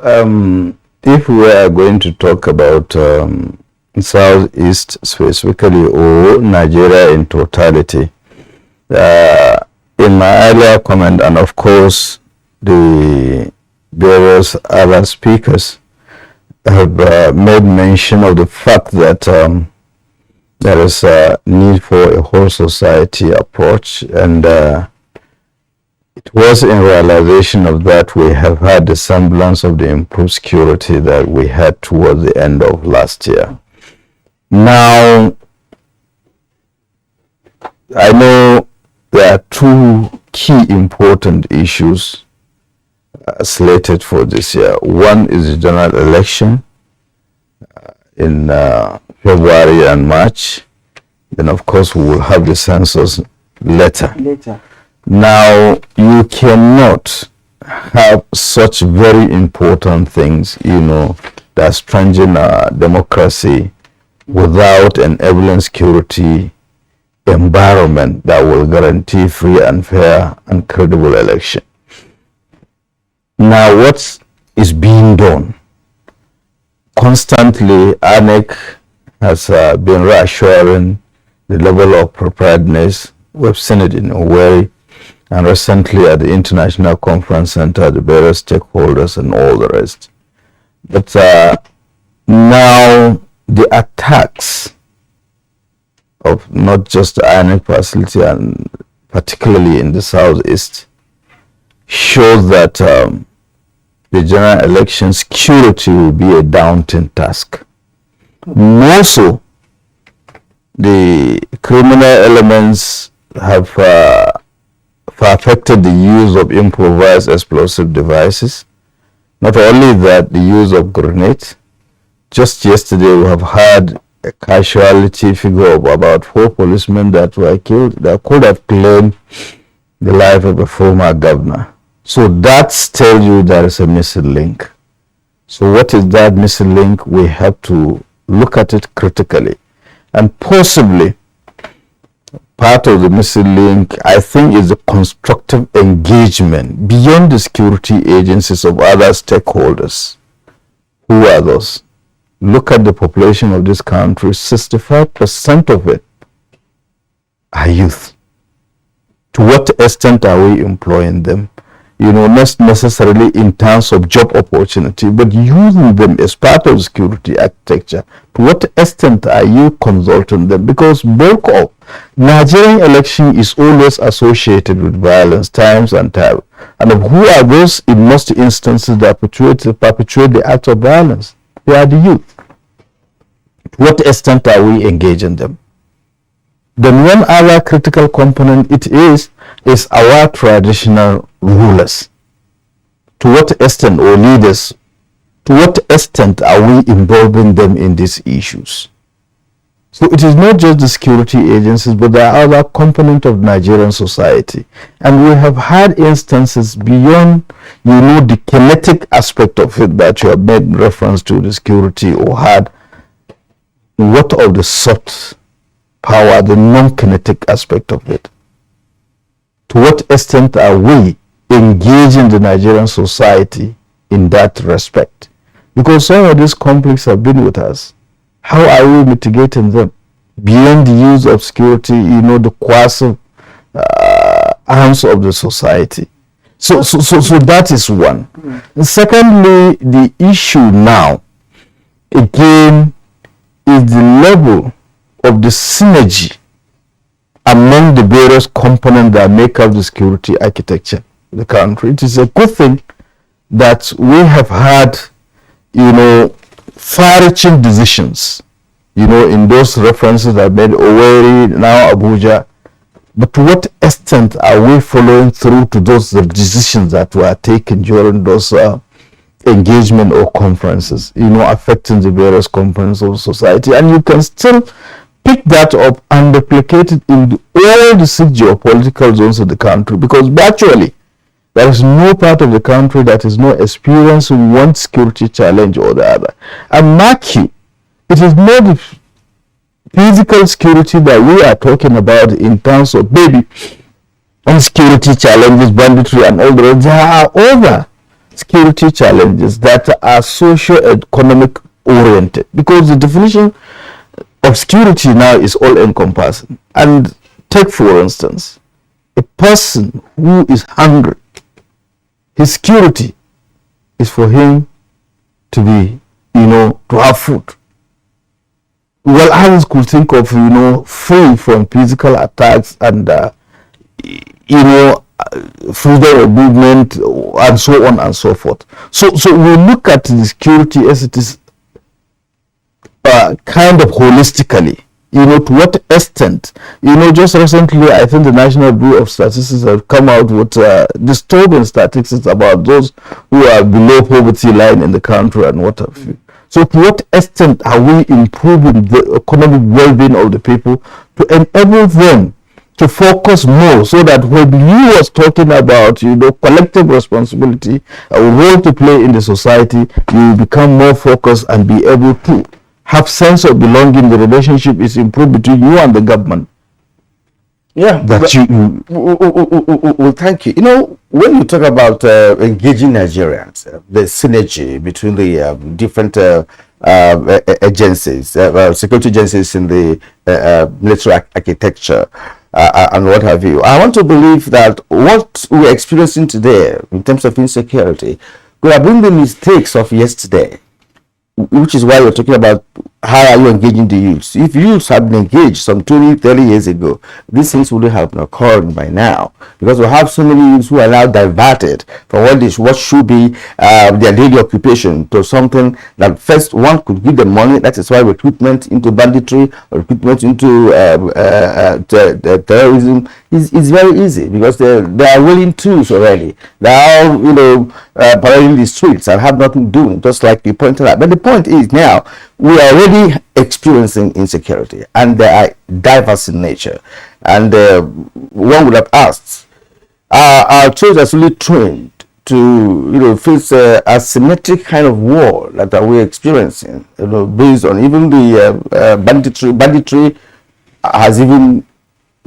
if we are going to talk about Southeast specifically, or Nigeria in totality, in my earlier comment, and of course the various other speakers have made mention of the fact that there is a need for a whole society approach, and it was in realization of that we have had the semblance of the improved security that we had towards the end of last year. Now, I know there are two key important issues slated for this year. One is the general election in February and March. Then, of course, we will have the census later. Now, you cannot have such very important things, that strengthen our democracy without an enabling security environment that will guarantee free and fair and credible election. Now, what is being done? Constantly, ANEC has been reassuring the level of preparedness. We've seen it in Owerri, and recently at the International Conference Center, the various stakeholders and all the rest. But now the attacks of not just the ANEC facility, and particularly in the southeast, shows that the general election security will be a daunting task. More so, the criminal elements have perfected the use of improvised explosive devices. Not only that, the use of grenades. Just yesterday, we have had a casualty figure of about 4 policemen that were killed that could have claimed the life of a former governor. So that's tell you there is a missing link. So what is that missing link? We have to look at it critically. And possibly part of the missing link, I think, is the constructive engagement beyond the security agencies of other stakeholders. Who are those? Look at the population of this country. 65% of it are youth. To what extent are we employing them? Not necessarily in terms of job opportunity, but using them as part of security architecture. To what extent are you consulting them? Because bulk of Nigerian election is always associated with violence, times and time. And who are those in most instances that perpetuate the act of violence? They are the youth. To what extent are we engaging them? Then one other critical component is our traditional rulers. To what extent, or leaders, To what extent are we involving them in these issues? So it is not just the security agencies, but there are other components of Nigerian society. And we have had instances beyond, the kinetic aspect of it that you have made reference to, the security, or had what of the soft power, the non-kinetic aspect of it? To what extent are we engaging the Nigerian society in that respect? Because some of these conflicts have been with us. How are we mitigating them? Beyond the use of security, the coercive arms of the society. So that is one. And secondly, the issue now, again, is the level of the synergy among the various components that make up the security architecture of the country. It is a good thing that we have had, far-reaching decisions, in those references that made Owerri, now Abuja. But to what extent are we following through to those decisions that were taken during those engagement or conferences, affecting the various components of society? And you can still pick that up and replicate it in all the six geopolitical zones of the country, because virtually there is no part of the country that is not experiencing one security challenge or the other. And mark you, it is not the physical security that we are talking about in terms of maybe insecurity challenges, banditry, and all the rest. There are other security challenges that are socio-economic oriented, because the definition of security now is all encompassing. And take, for instance, a person who is hungry, his security is for him to be, to have food. Well, others could think of, free from physical attacks and, freedom of movement, and so on and so forth. So we look at the security as it is kind of holistically, to what extent, just recently, I think the National Bureau of Statistics have come out with disturbing statistics about those who are below poverty line in the country and what have you. So to what extent are we improving the economic well-being of the people to enable them to focus more, so that when you was talking about, collective responsibility, a role to play in the society, you become more focused and be able to have sense of belonging. The relationship is improved between you and the government. Yeah, well, thank you. When you talk about engaging Nigerians, the synergy between the different agencies, security agencies in the military architecture, and what have you, I want to believe that what we're experiencing today in terms of insecurity could have been the mistakes of yesterday, which is why we're talking about how are you engaging the youths. If youths had been engaged some 20, 30 years ago, these things wouldn't have been occurring by now, because we have so many youths who are now diverted from what should be their daily occupation to something that first one could give them money. That is why recruitment into banditry or recruitment into terrorism is very easy, because they are willing tools already. They are all, parading the streets and have nothing doing, just like you pointed out. But the point is, now we are already experiencing insecurity, and they are diverse in nature. And one would have asked, our troops are really trained to face a asymmetric kind of war that we're experiencing, based on even the banditry has even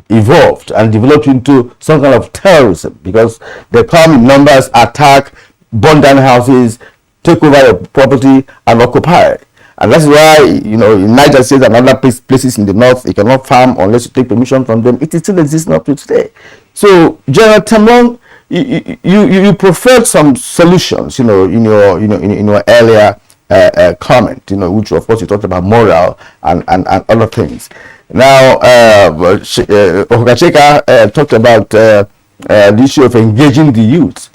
evolved and developed into some kind of terrorism, because they come in numbers, attack, burn down houses, take over your property, and occupy it. And that's why, in Niger State and other places in the north, you cannot farm unless you take permission from them. It still exists up to today. So, General Temlong, you preferred some solutions, in your earlier comment, which of course you talked about moral and other things. Now, Okacheka talked about the issue of engaging the youth.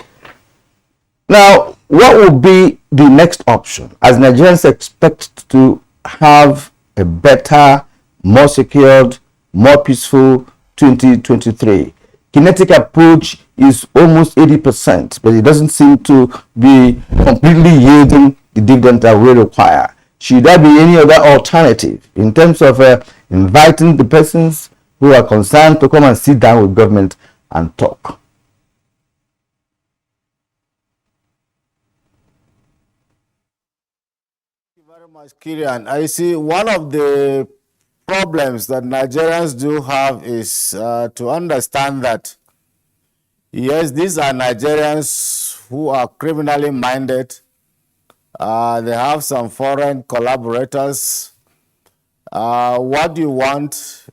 Now, what would be the next option as Nigerians expect to have a better, more secured, more peaceful 2023? Kinetic approach is almost 80%, but it doesn't seem to be completely yielding the dividend that we require? Should there be any other alternative in terms of inviting the persons who are concerned to come and sit down with government and talk? Thank you very much, Kirian. I see one of the problems that Nigerians do have is to understand that, yes, these are Nigerians who are criminally minded. They have some foreign collaborators. What you want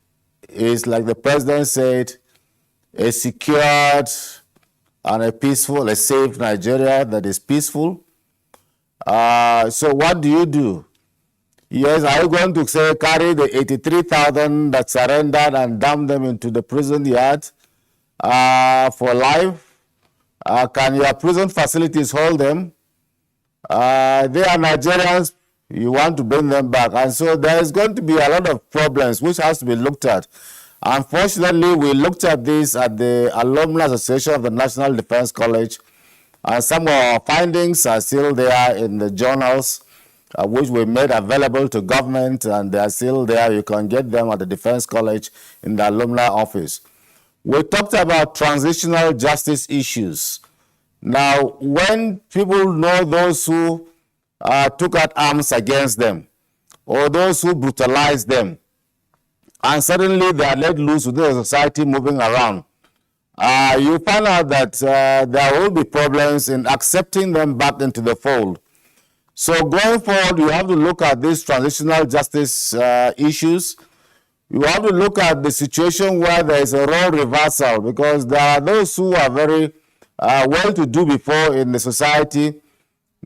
is, like the president said, a secured and a peaceful, a safe Nigeria that is peaceful. So what do? Yes, are you going to say carry the 83,000 that surrendered and dump them into the prison yard for life? Can your prison facilities hold them? They are Nigerians. You want to bring them back. And so there is going to be a lot of problems which has to be looked at. Unfortunately, we looked at this at the Alumni Association of the National Defense College, and some of our findings are still there in the journals, which we made available to government, and they are still there. You can get them at the Defense College in the alumni office. We talked about transitional justice issues. Now, when people know those who took out arms against them, or those who brutalized them, and suddenly they are let loose within the society moving around, you find out that there will be problems in accepting them back into the fold. So going forward, you have to look at these transitional justice issues. You have to look at the situation where there is a role reversal, because there are those who are very well-to-do before in the society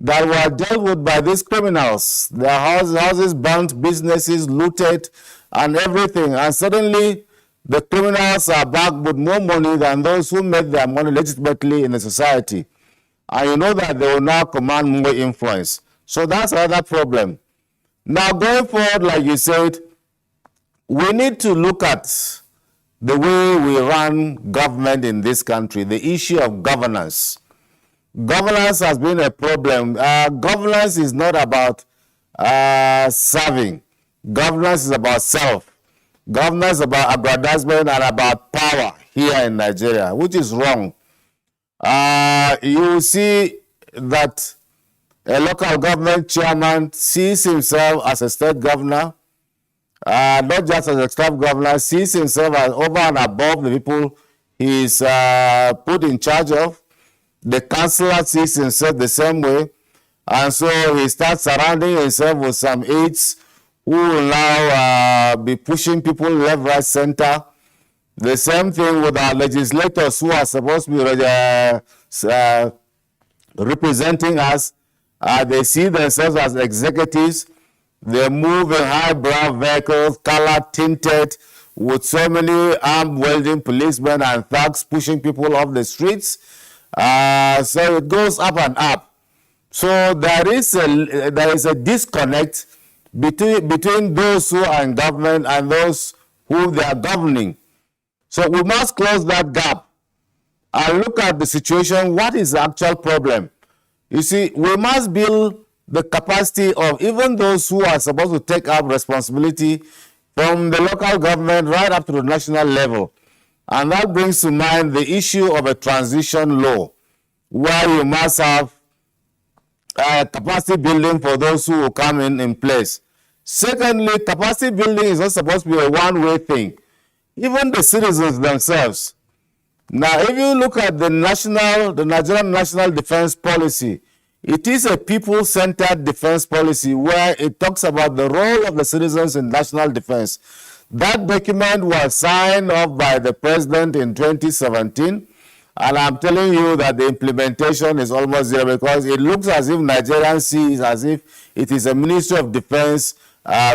that were dealt with by these criminals. Their houses burnt, businesses looted, and everything. And suddenly, the criminals are back with more money than those who made their money legitimately in the society. And you know that they will now command more influence. So that's another problem. Now, going forward, like you said, we need to look at the way we run government in this country, the issue of governance. Governance has been a problem. Governance is not about serving. Governance is about self. Governance is about aggrandizement and about power here in Nigeria, which is wrong. You see that a local government chairman sees himself as a state governor, not just as a staff governor, sees himself as over and above the people he is put in charge of. The councillor sees himself the same way, and so he starts surrounding himself with some aides who will now be pushing people left, right, center. The same thing with our legislators who are supposed to be representing us. They see themselves as executives. They move in highbrow vehicles, color-tinted, with so many armed welding policemen and thugs pushing people off the streets. So it goes up and up. So there is a disconnect between those who are in government and those who they are governing. So we must close that gap and look at the situation. What is the actual problem? You see, we must build the capacity of even those who are supposed to take up responsibility from the local government right up to the national level. And that brings to mind the issue of a transition law, where you must have capacity building for those who will come in place. Secondly, capacity building is not supposed to be a one-way thing. Even the citizens themselves. Now, if you look at the Nigerian National Defense Policy, it is a people-centered defense policy where it talks about the role of the citizens in national defense. That document was signed off by the president in 2017, and I'm telling you that the implementation is almost zero, because it looks as if Nigerians see it as if it is a Ministry of Defense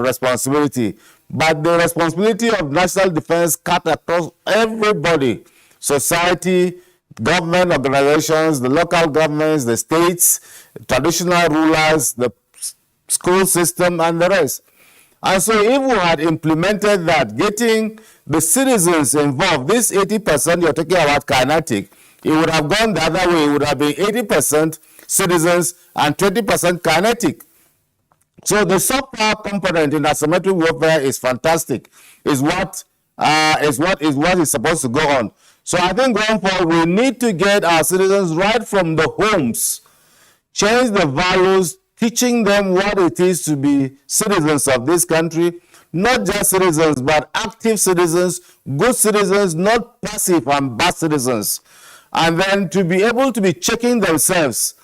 responsibility. But the responsibility of national defense cut across everybody: society, government organizations, the local governments, the states, traditional rulers, the school system, and the rest. And so if we had implemented that, getting the citizens involved, this 80% you're talking about kinetic, it would have gone the other way. It would have been 80% citizens and 20% kinetic. So the soft power component in asymmetric warfare is fantastic. Is what is supposed to go on. So I think going forward, we need to get our citizens right from the homes, change the values, teaching them what it is to be citizens of this country, not just citizens, but active citizens, good citizens, not passive and bad citizens. And then to be able to be checking themselves,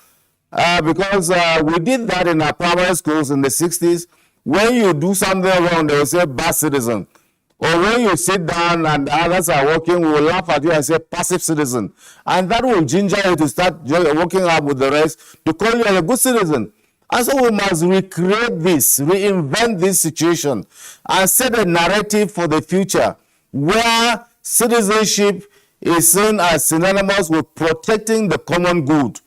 because we did that in our primary schools in the 60s. When you do something wrong, they will say bad citizen. Or when you sit down and others are working, we will laugh at you and say passive citizen. And that will ginger you to start working out with the rest to call you a good citizen. And so we must recreate this, reinvent this situation, and set a narrative for the future where citizenship is seen as synonymous with protecting the common good.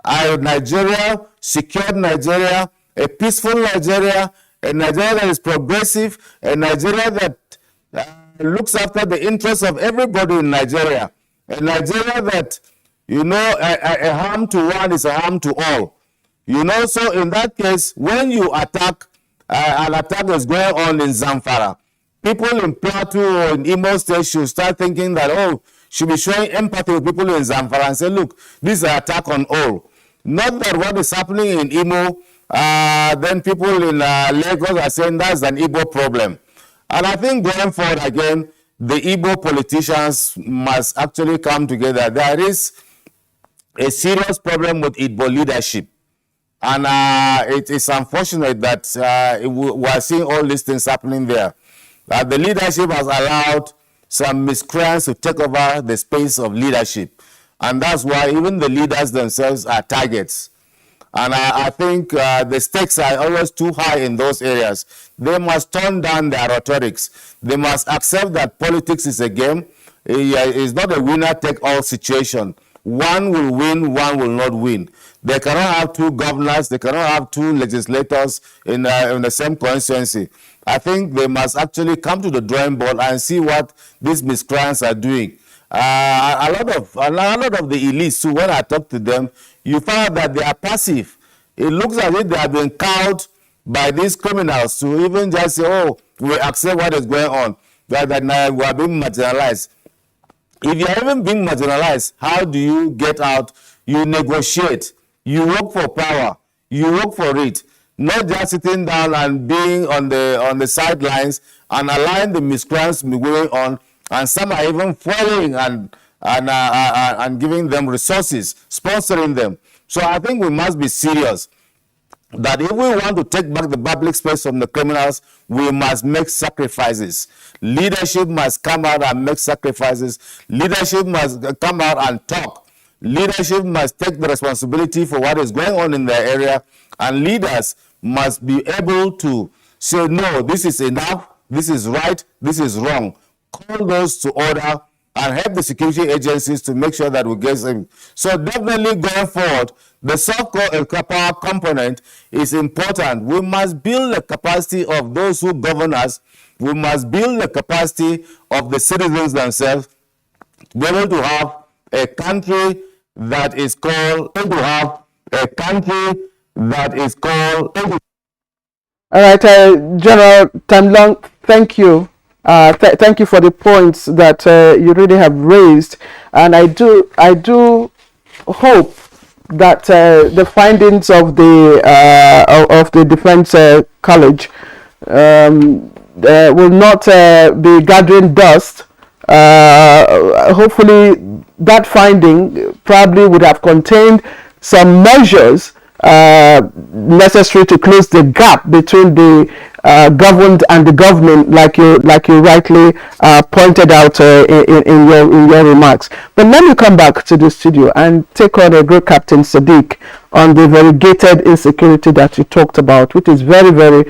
Nigeria, secured Nigeria, a peaceful Nigeria, a Nigeria that is progressive, a Nigeria that looks after the interests of everybody in Nigeria, a Nigeria that, a harm to one is a harm to all. So in that case, when you attack, an attack is going on in Zamfara, people in Plateau or in Imo State should start thinking that, should be showing empathy with people in Zamfara and say, look, this is an attack on all. Not that what is happening in Imo, then people in Lagos are saying that's an Igbo problem. And I think going forward again, the Igbo politicians must actually come together. There is a serious problem with Igbo leadership. And it is unfortunate that we are seeing all these things happening there. The leadership has allowed some miscreants to take over the space of leadership. And that's why even the leaders themselves are targets. And I think the stakes are always too high in those areas. They must tone down their rhetorics. They must accept that politics is a game. It's not a winner-take-all situation. One will win, one will not win. They cannot have two governors. They cannot have two legislators in the same constituency. I think they must actually come to the drawing board and see what these miscreants are doing. A lot of the elites, so when I talk to them, you find that they are passive. It looks as if they have been cowed by these criminals to even just say, we accept what is going on, that now we are being marginalized. If you are even being marginalized, how do you get out? You negotiate. You work for power. You work for it. Not just sitting down and being on the sidelines and allowing the miscreants to be going on. And some are even following and giving them resources, sponsoring them. So I think we must be serious that if we want to take back the public space from the criminals, we must make sacrifices. Leadership must come out and make sacrifices. Leadership must come out and talk. Leadership must take the responsibility for what is going on in their area, and leaders must be able to say, no, this is enough, this is right, this is wrong. Call those to order and help the security agencies to make sure that we get them. So definitely going forward, the soft power component is important. We must build the capacity of those who govern us. We must build the capacity of the citizens themselves to be able to have a country that is called, All right, General Tamlong, thank you. Thank you for the points that you really have raised, and I do hope that the findings of the Defense College will not be gathering dust. Hopefully, that finding probably would have contained some measures necessary to close the gap between the governed and the government, like you rightly pointed out in your remarks. But let me come back to the studio and take on a great Captain Sadiq on the variegated insecurity that you talked about, which is very, very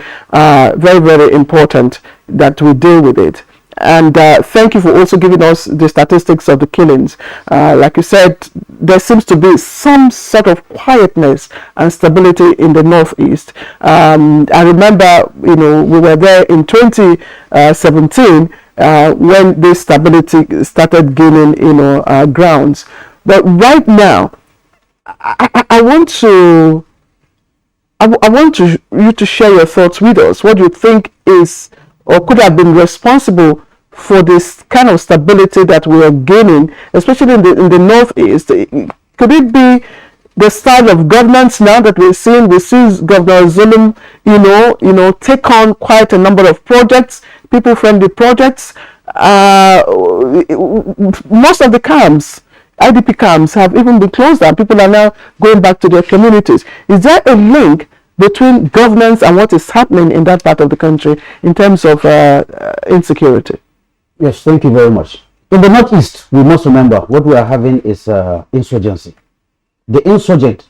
important that we deal with it. And thank you for also giving us the statistics of the killings. Like you said, there seems to be some sort of quietness and stability in the Northeast. I remember, we were there in 2017 when this stability started gaining, grounds. But right now, I want to I want you to share your thoughts with us. What you think is or could have been responsible for this kind of stability that we are gaining, especially in the northeast. Could it be the style of governance now that we're seeing? We see Governor Zulum, take on quite a number of projects, people-friendly projects. Most of the camps, IDP camps, have even been closed down. People are now going back to their communities. Is there a link between governance and what is happening in that part of the country in terms of insecurity? Yes, thank you very much. In the Northeast, we must remember what we are having is insurgency. The insurgent,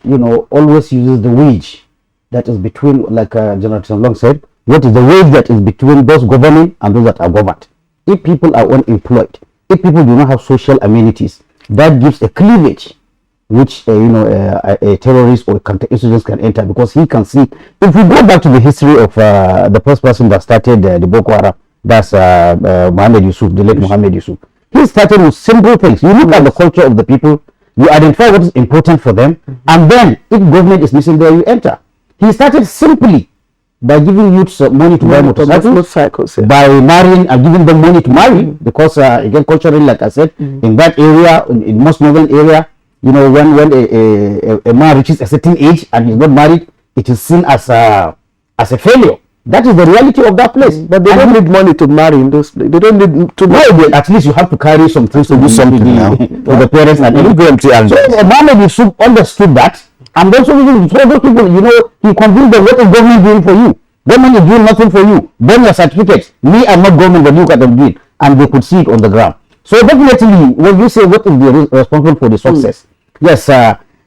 always uses the wage that is between, like General Long said, what is the wage that is between those governing and those that are governed. If people are unemployed, if people do not have social amenities, that gives a cleavage which a terrorist or a counter-insurgent can enter, because he can see. If we go back to the history of the first person that started the Boko Haram, that's Mohammed Yusuf, the late Mohammed Yusuf. He started with simple things. You look at the culture of the people, you identify what is important for them, and then if government is missing there, you enter. He started simply by giving youths money to buy motorcycles, by marrying and giving them money to marry, because again, culturally, like I said, in that area, in most northern area, when a man reaches a certain age and he's not married, it is seen as a failure. That is the reality of that place. But they don't need money to marry in those places. They don't need to marry. At least you have to carry some things to do something now for the parents and everything. So Mohammed Yusuf understood that, and also those people, he convinced them, what is government doing for you? Government is doing nothing for you. Burn your certificates. Me, I'm not government, but look at them doing. And they could see it on the ground. So definitely, when you say what is the responsible for the success, yes,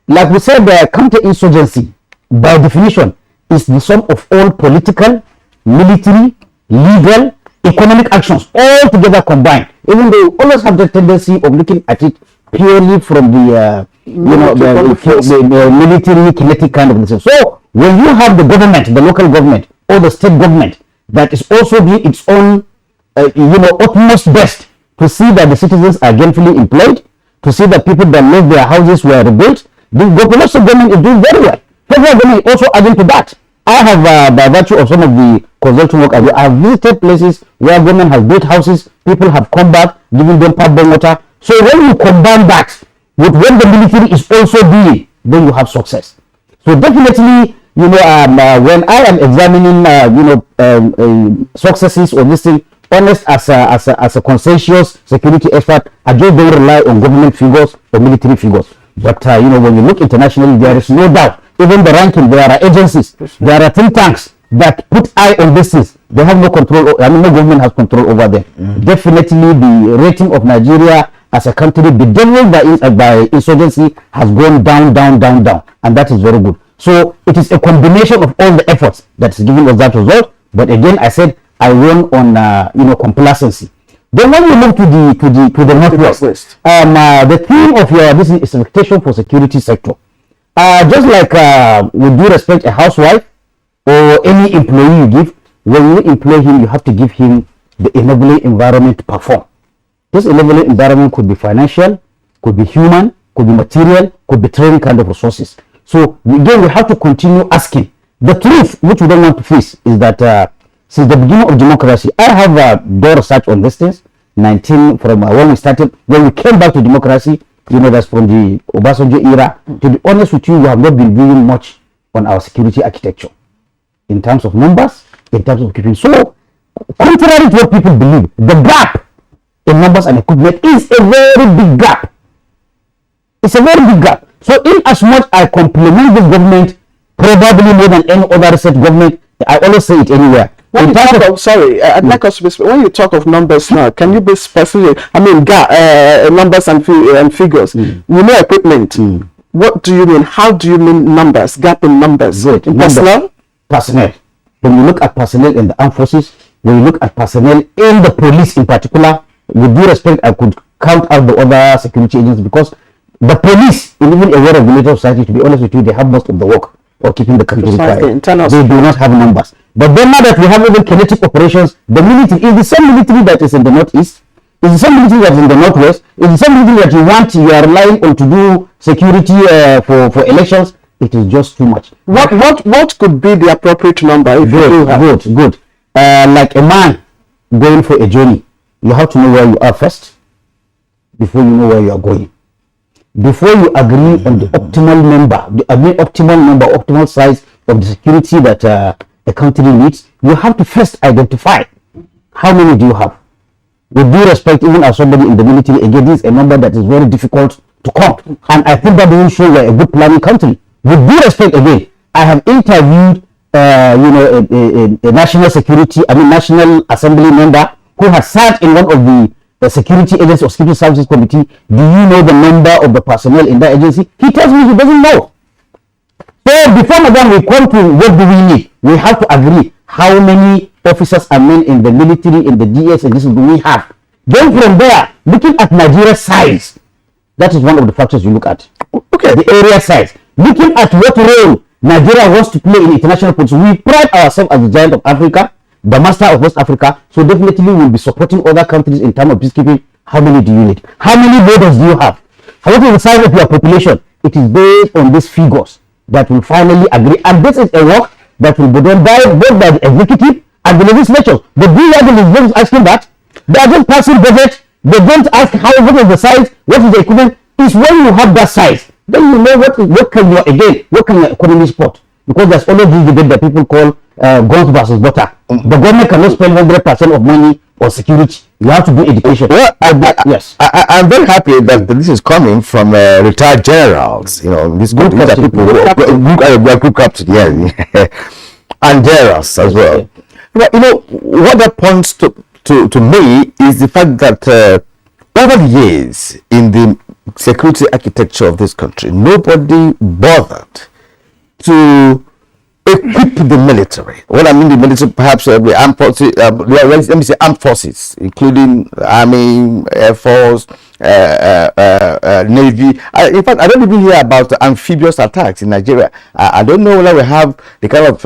like we said, counter-insurgency, by definition, is the sum of all political, military, legal, economic actions all together combined. Even though we always have the tendency of looking at it purely from the military kinetic kind of thing. So when you have the government, the local government or the state government that is also doing its own, utmost best to see that the citizens are gainfully employed, to see that people that live their houses were rebuilt, the local government is doing very well. Federal government is also adding to that. I have, by virtue of some of the consulting work, I have visited places where government has built houses, people have come back, giving them pipe-borne water. So when you combine that with what the military is also doing, then you have success. So definitely, when I am examining, successes or this thing, honest as a conscientious security expert, I just don't rely on government figures or military figures. But when you look internationally, there is no doubt. Even the ranking, there are agencies, there are think tanks that put eye on this things. They have no control. No government has control over them. Definitely, the rating of Nigeria as a country bedeviled by insurgency has gone down, and that is very good. So it is a combination of all the efforts that is giving us that result. But again, I said I won on complacency. Then when we move to the northwest, the theme of your business is expectation for security sector. Just like with due respect, a housewife or any employee you give, when you employ him, you have to give him the enabling environment to perform. This enabling environment could be financial, could be human, could be material, could be training kind of resources. So again, we have to continue asking. The truth, which we don't want to face, is that since the beginning of democracy, I have done research on these things. From when we started, when we came back to democracy, that's from the Obasanjo era. To be honest with you, we have not been doing much on our security architecture in terms of numbers, in terms of keeping. So, contrary to what people believe, the gap in numbers and equipment is a very big gap. It's a very big gap. So, in as much I compliment this government, probably more than any other recent government, I always say it anywhere. When you talk of, sorry, I'd like us to be, when you talk of numbers now, can you be specific? I mean, numbers and figures. You know equipment. What do you mean? How do you mean numbers? Gap in numbers. Good. In personnel? Personnel. When you look at personnel in the armed forces, when you look at personnel in the police in particular, with due respect, I could count out the other security agents, because the police, even a well-regulated society, to be honest with you, they have most of the work of keeping the country quiet. They do not have numbers. But then now that we have even kinetic operations, the military is the same military that is in the northeast, Is the same military that is in the northwest? Is the same military that you are relying on to do security for elections? It is just too much. What could be the appropriate number? If Good. Like a man going for a journey, you have to know where you are first before you know where you are going. Before you agree on the optimal number, optimal size of the security that a country needs, you have to first identify how many do you have. With due respect, even as somebody in the military, again, this is a number that is very difficult to count. And I think that doesn't show we're a good planning country. With due respect, again, I have interviewed, a national assembly member who has sat in one of the security agency or security services committee. Do you know the number of the personnel in that agency? He tells me he doesn't know. So before Madam, we come to what do we need? We have to agree how many officers and men in the military, in the DS, and this do we have. Then from there, looking at Nigeria's size, that is one of the factors you look at. Okay, the area size. Looking at what role Nigeria wants to play in international politics. We pride ourselves as the giant of Africa, the master of West Africa, so definitely we will be supporting other countries in terms of peacekeeping. How many do you need? How many borders do you have? What is the size of your population? It is based on these figures that will finally agree, and this is a work that will be done both by the executive and the legislature. But do you have the legislature asking that? They are just passing budget. They don't ask what is the size, what is the equipment. It's when you have that size, then you know what can your economy support. Because there's always this debate that people call guns versus butter. The government cannot spend 100% of money on security. You have to do education. Well, I'm very happy that this is coming from retired generals. You know, these people who group captain, and generals as well. But you know what that points to me is the fact that over the years in the security architecture of this country, nobody bothered to equip the military. When I mean the military, perhaps the armed forces, let me say armed forces, including Army, Air Force, Navy. In fact, I don't even hear about amphibious attacks in Nigeria. I don't know whether we have the kind of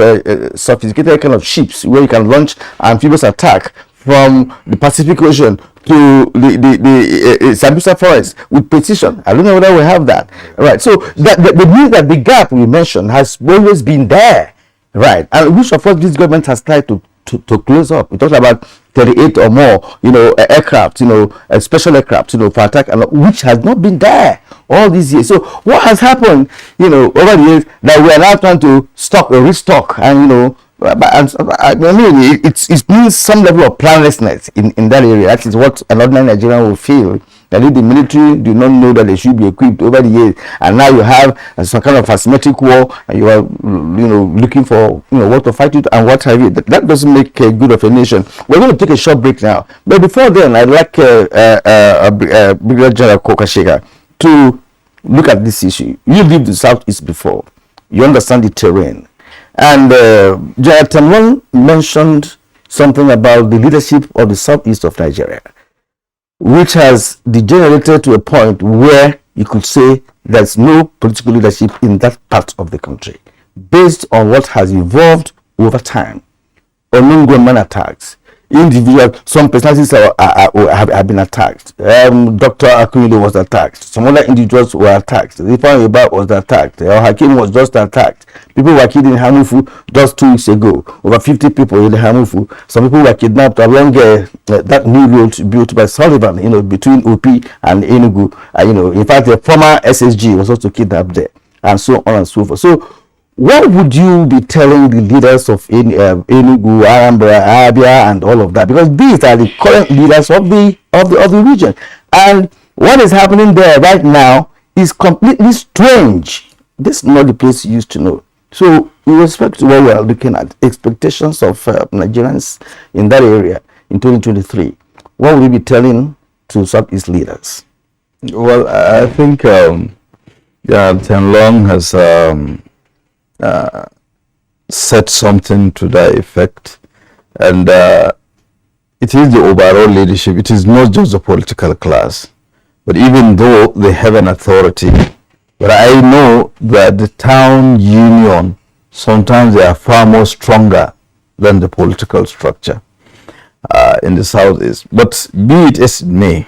sophisticated kind of ships where you can launch amphibious attack from the Pacific Ocean to the Sambisa forest with precision. I don't know whether we have that. Right. So that means that the gap we mentioned has always been there. Right. And which of us this government has tried to close up. We talked about 38 or more, aircraft, special aircraft, for attack, and which has not been there all these years. So what has happened, over the years that we are now trying to restock, and I mean, it means some level of planlessness in that area. That is what an ordinary Nigerian will feel. That if the military do not know that they should be equipped over the years, and now you have some kind of asymmetric war, and you are, looking for, what to fight it and what have you. That doesn't make a good of a nation. We're going to take a short break now, but before then, I'd like Brigadier General Kokashega to look at this issue. You lived in Southeast before. You understand the terrain. And General Temlon mentioned something about the leadership of the southeast of Nigeria, which has degenerated to a point where you could say there's no political leadership in that part of the country, based on what has evolved over time. Gunman attacks, individual, some personalities have been attacked. Dr. Akunyele was attacked. Some other individuals were attacked. Rifan Yoba was attacked. El Hakim was just attacked. People were killed in Hamufu just 2 weeks ago. Over 50 people in Hamufu. Some people were kidnapped along that new road built by Sullivan, between Opi and Enugu. In fact, the former SSG was also kidnapped there, and so on and so forth. So, what would you be telling the leaders of Enugu, Anambra, Abia, and all of that? Because these are the current leaders of the region, and what is happening there right now is completely strange. This is not the place you used to know. So, with respect to what we are looking at, expectations of Nigerians in that area in 2023, what will you be telling to Southeast leaders? Well, I think Tenlong has said something to that effect, and it is the overall leadership. It is not just the political class, but even though they have an authority, but I know that the town union, sometimes they are far more stronger than the political structure. in the southeast. But be it as it may,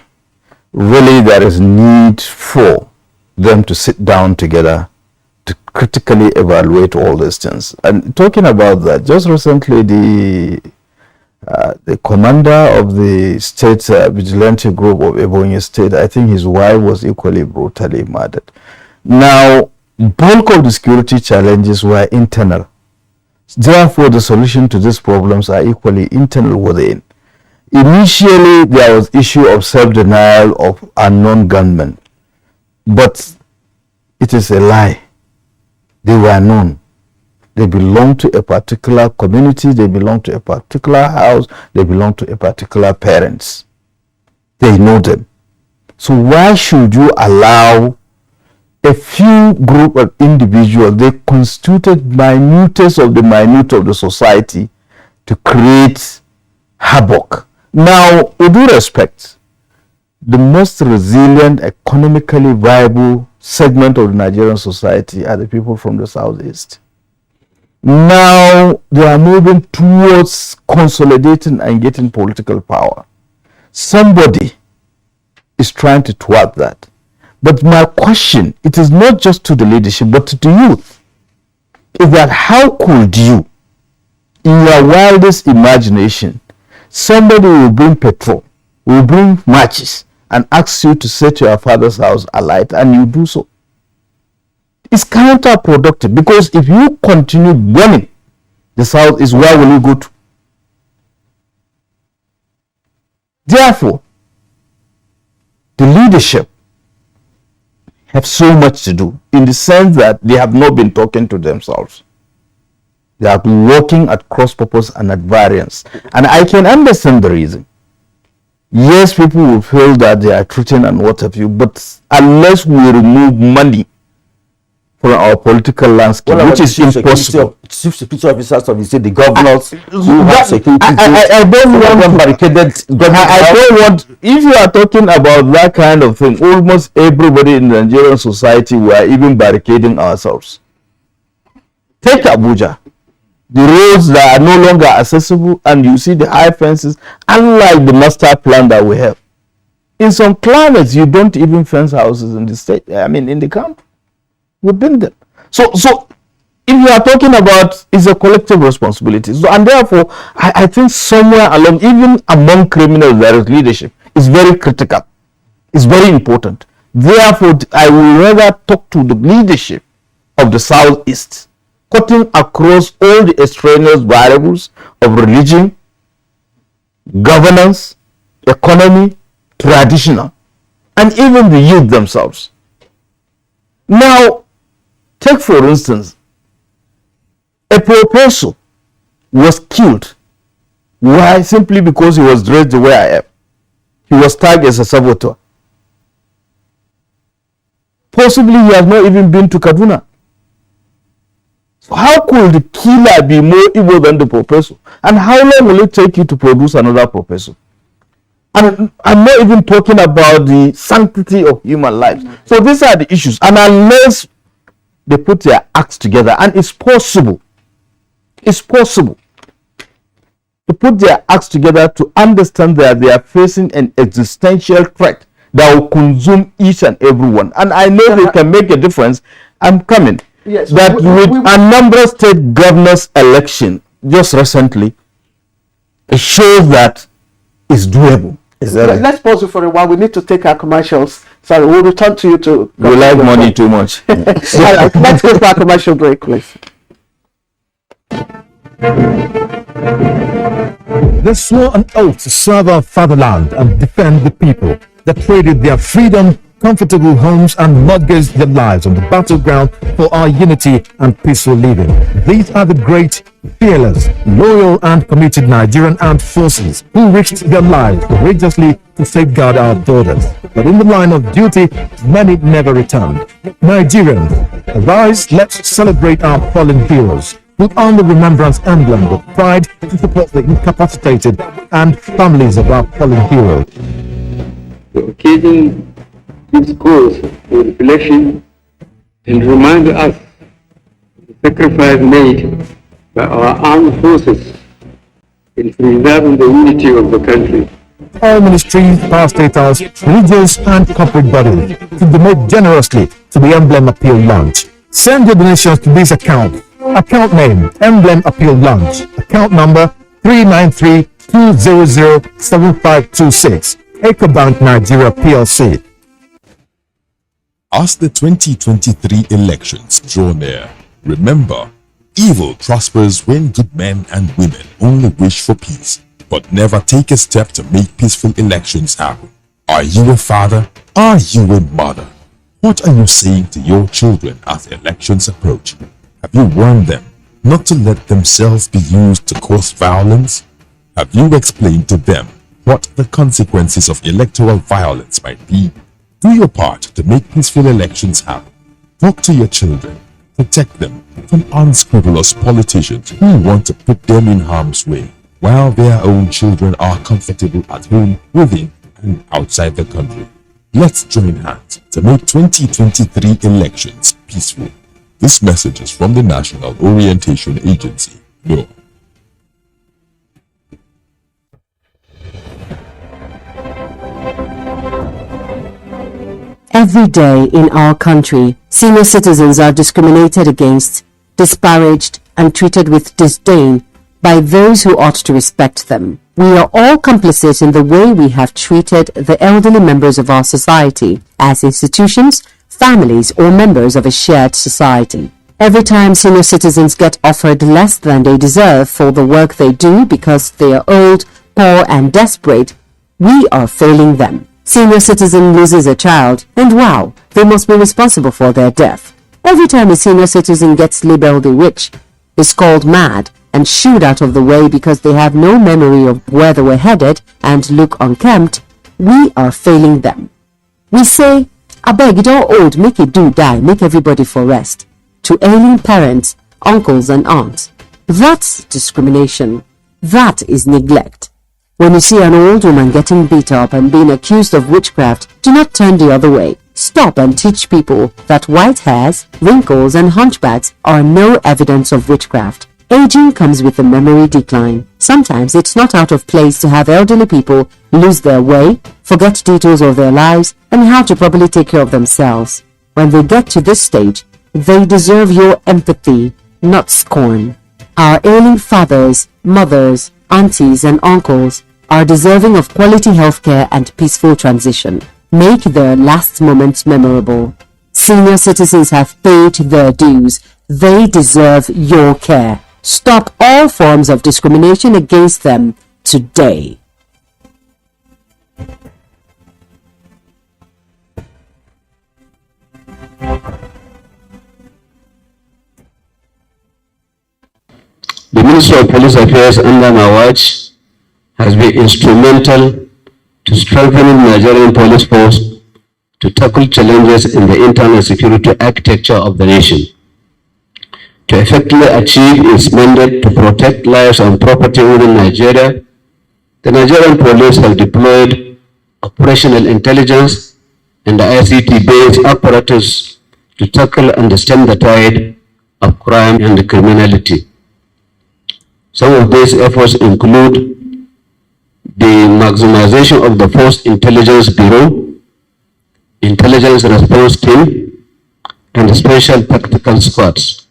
really there is need for them to sit down together to critically evaluate all these things. And talking about that, just recently the commander of the state vigilante group of Ebonyi State, I think his wife was equally brutally murdered. Now, bulk of the security challenges were internal. Therefore, the solution to these problems are equally internal within. Initially, there was issue of self-denial of unknown gunmen, but it is a lie. They were known. They belong to a particular community, they belong to a particular house, they belong to a particular parents. They know them. So why should you allow a few group of individuals, they constituted minutest of the minute of the society, to create havoc? Now, with due respect, the most resilient, economically viable segment of the Nigerian society are the people from the southeast. Now they are moving towards consolidating and getting political power. Somebody is trying to thwart that. But my question, it is not just to the leadership, but to the youth, is that how could you, in your wildest imagination, somebody will bring petrol, will bring matches, and ask you to set your father's house alight, and you do so? It's counterproductive, because if you continue burning the south, is where will you go to? Therefore, the leadership have so much to do, in the sense that they have not been talking to themselves. They have been working at cross purpose and at variance. And I can understand the reason. Yes, people will feel that they are treating and what have you, but unless we remove money from our political landscape, which is impossible. Chief security officers of the governors who have security. I don't want barricaded. I don't want. If you are talking about that kind of thing, almost everybody in the Nigerian society were even barricading ourselves. Take Abuja, the roads that are no longer accessible, and you see the high fences. Unlike the master plan that we have, in some climates you don't even fence houses in the state. I mean, in the country. Within them. So if you are talking about, it's a collective responsibility. So, and therefore, I think somewhere along, even among criminals, there is leadership. It's very critical. It's very important. Therefore, I will rather talk to the leadership of the southeast, cutting across all the extraneous variables of religion, governance, economy, traditional, and even the youth themselves. Now, take for instance, a professor was killed. Why? Simply because he was dressed the way I am. He was tagged as a saboteur. Possibly he has not even been to Kaduna. So how could the killer be more evil than the professor? And how long will it take you to produce another professor? And I'm not even talking about the sanctity of human lives. So these are the issues. And unless they put their acts together, and it's possible to put their acts together to understand that they are facing an existential threat that will consume each and every one. And I know they can make a difference. I'm coming. Yes, that with Anambra State governor's election just recently, it shows that it's doable. Let's pause it for a while. We need to take our commercials. So we'll return to you to. We like money too much. Let's go to our commercial break, please. They swore an oath to serve our fatherland and defend the people. They traded their freedom, comfortable homes, and mortgaged their lives on the battleground for our unity and peaceful living. These are the great, fearless, loyal, and committed Nigerian armed forces who risked their lives courageously to safeguard our borders. But in the line of duty, many never returned. Nigerians, arise, let's celebrate our fallen heroes. Put on the remembrance emblem with pride to support the incapacitated and families of our fallen heroes. The occasion is cause for reflection and remind us of the sacrifice made by our armed forces in preserving the unity of the country. All ministries, parastatals, religious and corporate bodies to donate generously to the Emblem Appeal Launch. Send your donations to this account. Account name, Emblem Appeal Launch. Account number 393-200-7526. EcoBank Nigeria PLC. As the 2023 elections draw near, remember, evil prospers when good men and women only wish for peace, but never take a step to make peaceful elections happen. Are you a father? Are you a mother? What are you saying to your children as elections approach? Have you warned them not to let themselves be used to cause violence? Have you explained to them what the consequences of electoral violence might be? Do your part to make peaceful elections happen. Talk to your children. Protect them from unscrupulous politicians who want to put them in harm's way, while their own children are comfortable at home, within and outside the country. Let's join hands to make 2023 elections peaceful. This message is from the National Orientation Agency, NOAA. Every day in our country, senior citizens are discriminated against, disparaged, and treated with disdain by those who ought to respect them. We are all complicit in the way we have treated the elderly members of our society as institutions, families, or members of a shared society. Every time senior citizens get offered less than they deserve for the work they do because they are old, poor, and desperate, we are failing them. Senior citizen loses a child, and wow, they must be responsible for their death. Every time a senior citizen gets labeled a witch, is called mad, and shooed out of the way because they have no memory of where they were headed and look unkempt, we are failing them. We say, abeg, it all old, make it do die, make everybody for rest, to ailing parents, uncles and aunts. That's discrimination. That is neglect. When you see an old woman getting beat up and being accused of witchcraft, do not turn the other way. Stop and teach people that white hairs, wrinkles, and hunchbacks are no evidence of witchcraft. Aging comes with a memory decline. Sometimes it's not out of place to have elderly people lose their way, forget details of their lives, and how to properly take care of themselves. When they get to this stage, they deserve your empathy, not scorn. Our ailing fathers, mothers, aunties, and uncles are deserving of quality healthcare and peaceful transition. Make their last moments memorable. Senior citizens have paid their dues. They deserve your care. Stop all forms of discrimination against them today. The Ministry of Police Affairs under my watch has been instrumental to strengthening the Nigerian police force to tackle challenges in the internal security architecture of the nation. To effectively achieve its mandate to protect lives and property within Nigeria, the Nigerian police have deployed operational intelligence and the ICT-based apparatus to tackle and stem the tide of crime and criminality. Some of these efforts include the maximization of the Force Intelligence Bureau, Intelligence Response Team, and Special Tactical Squads,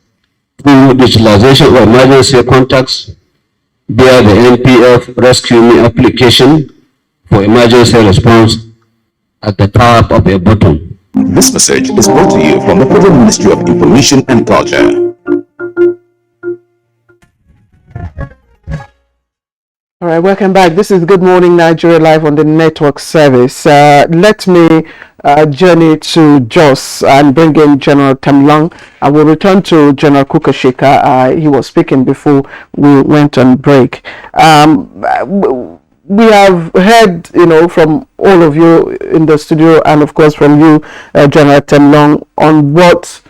through digitalization of emergency contacts via the NPF Rescue Me application for emergency response at the tap of a button. This message is brought to you from the Federal Ministry of Information and Culture. All right, welcome back. This is Good Morning Nigeria live on the network service. Let me journey to Jos and bring in General Temlong. I will return to General Kukashika. He was speaking before we went on break. We have heard, from all of you in the studio and of course from you, General Temlong, on what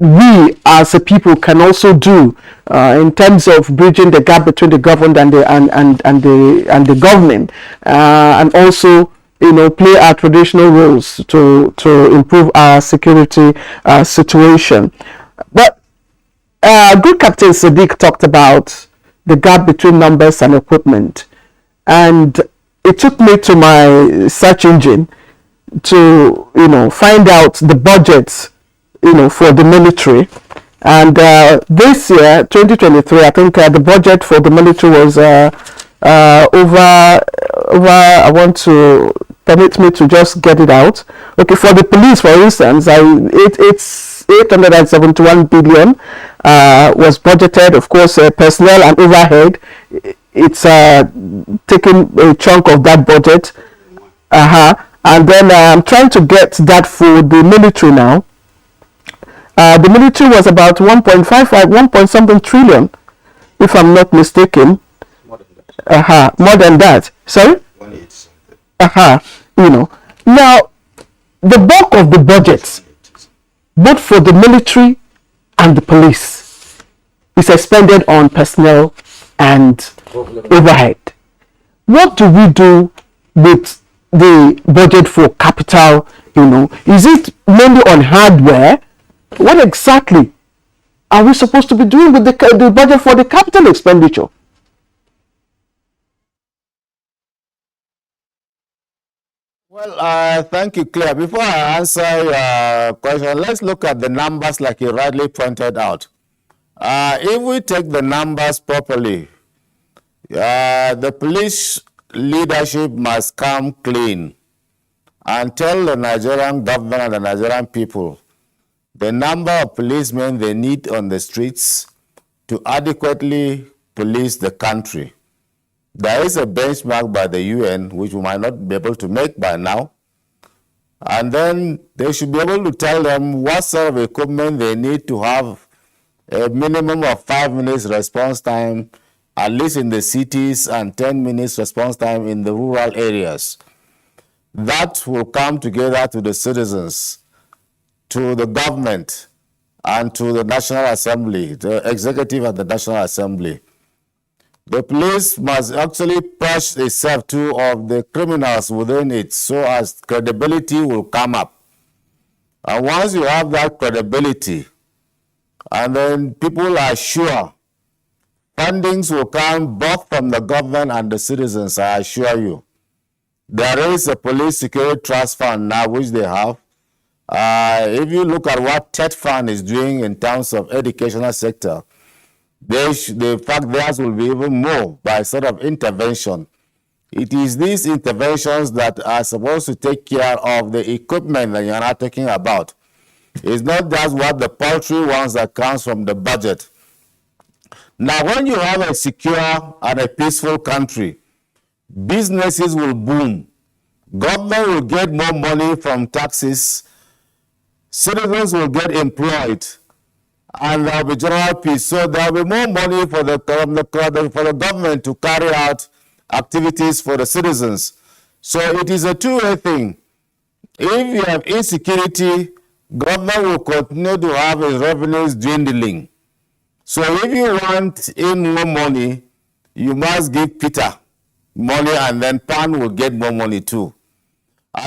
we as a people can also do in terms of bridging the gap between the governed and the government, and also play our traditional roles to improve our security situation. But Good Captain Sadiq talked about the gap between numbers and equipment. And it took me to my search engine to, find out the budgets, for the military. And this year, 2023, I think the budget for the military was over, I want to, permit me to just get it out. Okay, for the police, for instance, it's 871 billion was budgeted. Of course, personnel and overhead, it's taking a chunk of that budget. And then I'm trying to get that for the military now. The military was about 1.55, 1 point something trillion, if I'm not mistaken. More than that. Sorry? Now, the bulk of the budgets, both for the military and the police, is expended on personnel and overhead. What do we do with the budget for capital? Is it mainly on hardware? What exactly are we supposed to be doing with the budget for the capital expenditure? Well, thank you, Claire. Before I answer your question, let's look at the numbers like you rightly pointed out. If we take the numbers properly, the police leadership must come clean and tell the Nigerian government and the Nigerian people the number of policemen they need on the streets to adequately police the country. There is a benchmark by the UN, which we might not be able to make by now. And then they should be able to tell them what sort of equipment they need to have a minimum of 5 minutes response time, at least in the cities, and 10 minutes response time in the rural areas. That will come together to the citizens, to the government, and to the National Assembly, the executive and the National Assembly. The police must actually purge itself too of the criminals within it so as credibility will come up. And once you have that credibility, and then people are sure, fundings will come both from the government and the citizens, I assure you. There is a police security trust fund now which they have. If you look at what TED Fund is doing in terms of educational sector, the fact theirs will be even more by sort of intervention. It is these interventions that are supposed to take care of the equipment that you're not talking about. It's not just what the paltry ones that comes from the budget. Now, when you have a secure and a peaceful country, businesses will boom. Government will get more money from taxes. Citizens will get employed, and there will be general peace. So there will be more money for the government to carry out activities for the citizens. So it is a two-way thing. If you have insecurity, government will continue to have its revenues dwindling. So if you want in more money, you must give Peter money, and then Pan will get more money too.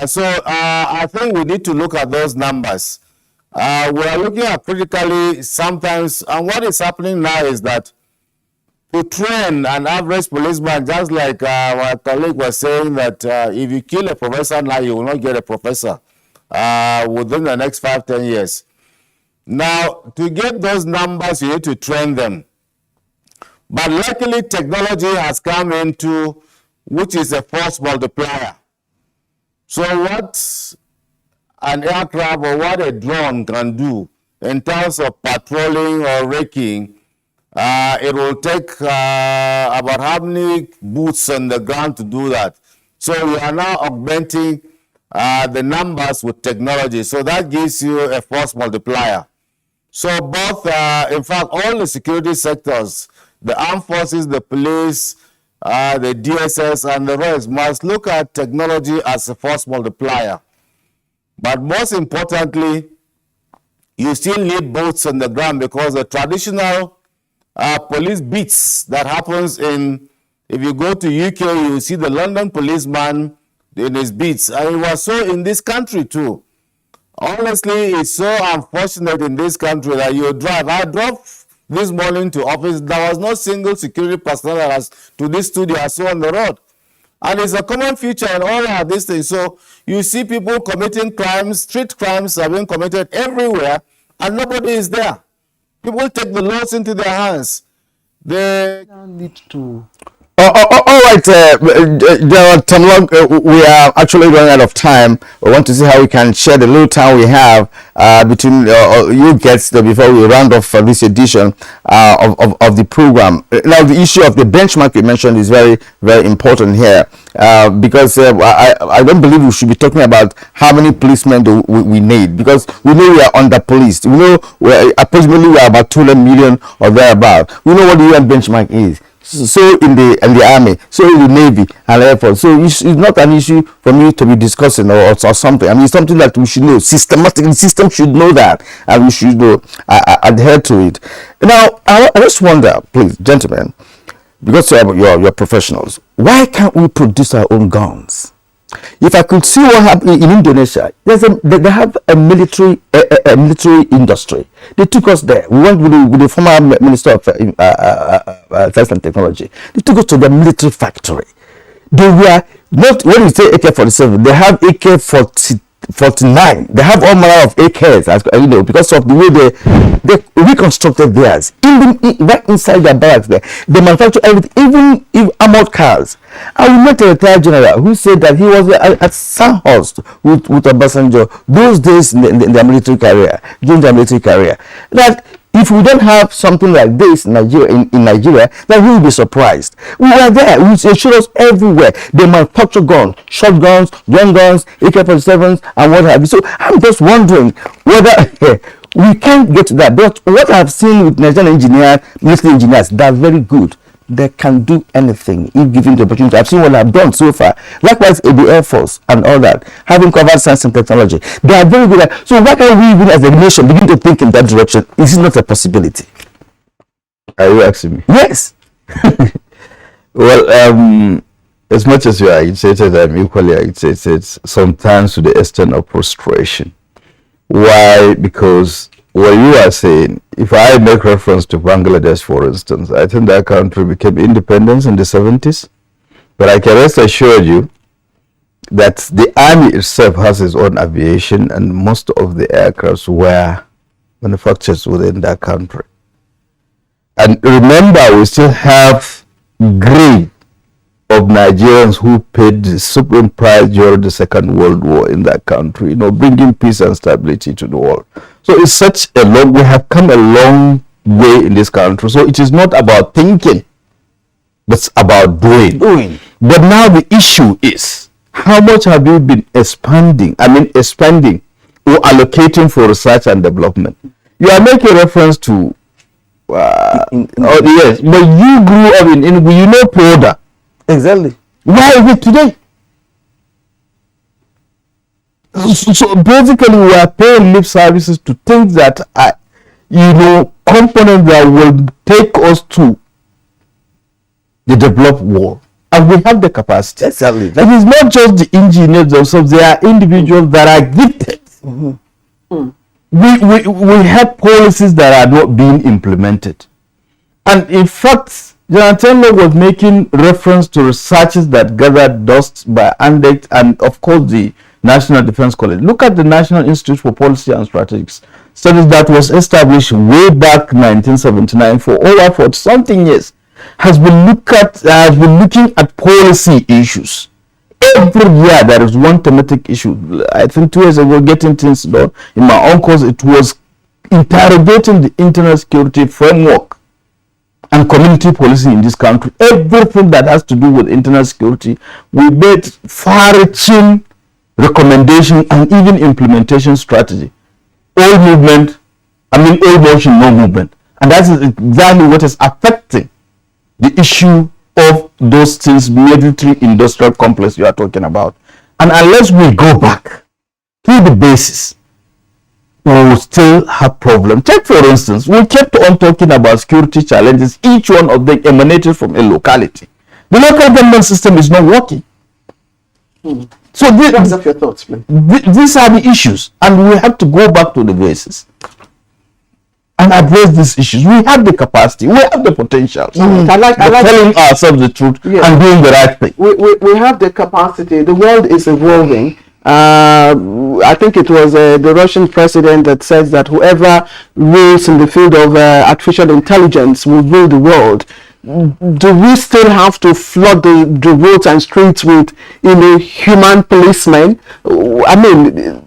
So I think we need to look at those numbers. We are looking at critically sometimes, and what is happening now is that to train an average policeman, just like my colleague was saying, that if you kill a professor now, you will not get a professor within the next 5-10 years. Now, to get those numbers, you need to train them. But luckily, technology has come into, which is a force multiplier. So what an aircraft or what a drone can do in terms of patrolling or raking, it will take about how many boots on the ground to do that. So we are now augmenting the numbers with technology. So that gives you a force multiplier. So both, in fact, all the security sectors, the armed forces, the police, the DSS, and the rest must look at technology as a force multiplier. But most importantly, you still need boots on the ground, because the traditional police beats that happens in, if you go to UK, you see the London policeman in his beats. And it was so in this country too. Honestly, it's so unfortunate in this country that you drive. I drove this morning to office, there was no single security personnel that has to this studio I saw on the road. And it's a common feature in all of these things. So you see people committing crimes, street crimes are being committed everywhere, and nobody is there. People take the laws into their hands. They need to. All right, General Tamlong, we are actually running out of time. We want to see how we can share the little time we have between you guests before we round off this edition of the program. Now, the issue of the benchmark you mentioned is very, very important here because I don't believe we should be talking about how many policemen do we need, because we know we are under-policed. We know approximately we are about 200 million or thereabout. We know what the UN benchmark is. So in the army, so in the navy and air force. So it's not an issue for me to be discussing or something. I mean, it's something that we should know systematically. The system should know that, and we should adhere to it. Now, I just wonder, please, gentlemen, because you're professionals, why can't we produce our own guns? If I could see what happened in Indonesia, they have a military industry. They took us there. We went with the former Minister of Science and Technology. They took us to the military factory. They were not, when we say AK-47, they have AK-49. They have all manner of AKs, as you know, because of the way they reconstructed theirs. Right inside their barracks there, they manufacture everything, even armored cars. And we met a retired general who said that he was at Sandhurst with Obasanjo those days in their military career, during their military career, that if we don't have something like this in Nigeria, then we will be surprised. We were there. It showed us everywhere. They manufacture guns, shotguns, gun guns, AK-47s, and what have you. So I'm just wondering whether we can't get to that. But what I've seen with Nigerian engineers, military engineers, they're very good. They can do anything if given the opportunity. I've seen what I've done so far. Likewise, in the Air Force and all that, having covered science and technology, they are very good at. So why can't we, even as a nation, begin to think in that direction? Is it not a possibility? Are you asking me? Yes. Well, as much as you are agitated, I'm equally agitated, sometimes to the extent of frustration. Why? Because what you are saying, if I make reference to Bangladesh, for instance, I think that country became independent in the 70s. But I can rest assured you that the army itself has its own aviation, and most of the aircrafts were manufactured within that country. And remember, we still have grade of Nigerians who paid the supreme price during the Second World War in that country, you know, bringing peace and stability to the world. So it's such a long, we have come a long way in this country. So it is not about thinking, but it's about doing. But now the issue is, how much have you been expanding or allocating for research and development? You are making reference to, yes, but you grew up in you know Poda. Exactly. Why is it today? So basically, we are paying lip services to things that are, you know, components that will take us to the developed world, and we have the capacity. Exactly. It is not just the engineers themselves; they are individuals that are gifted. We have policies that are not being implemented, and in fact, Jonathan was making reference to researches that gathered dust by ANDEC and, of course, the National Defense College. Look at the National Institute for Policy and Strategic Studies that was established way back 1979 for over 40-something years. Has been looking at policy issues. Every year there is one thematic issue. I think 2 years ago, getting things done in my own course, it was interrogating the internal security framework and community policing in this country. Everything that has to do with internal security, we made far-reaching recommendation and even implementation strategy. All movement, all motion, no movement. And that is exactly what is affecting the issue of those things, military industrial complex you are talking about. And unless we go back to the basis, we will still have problems. Take, for instance, we kept on talking about security challenges. Each one of them emanated from a locality. The local government system is not working. So your thoughts, please. These are the issues, and we have to go back to the basis. and address these issues. We have the capacity, we have the potential. I like telling ourselves the truth and doing the right thing. We have the capacity. The world is evolving. I think it was the Russian president that says that whoever rules in the field of artificial intelligence will rule the world. Do we still have to flood the roads and streets with human policemen? I mean,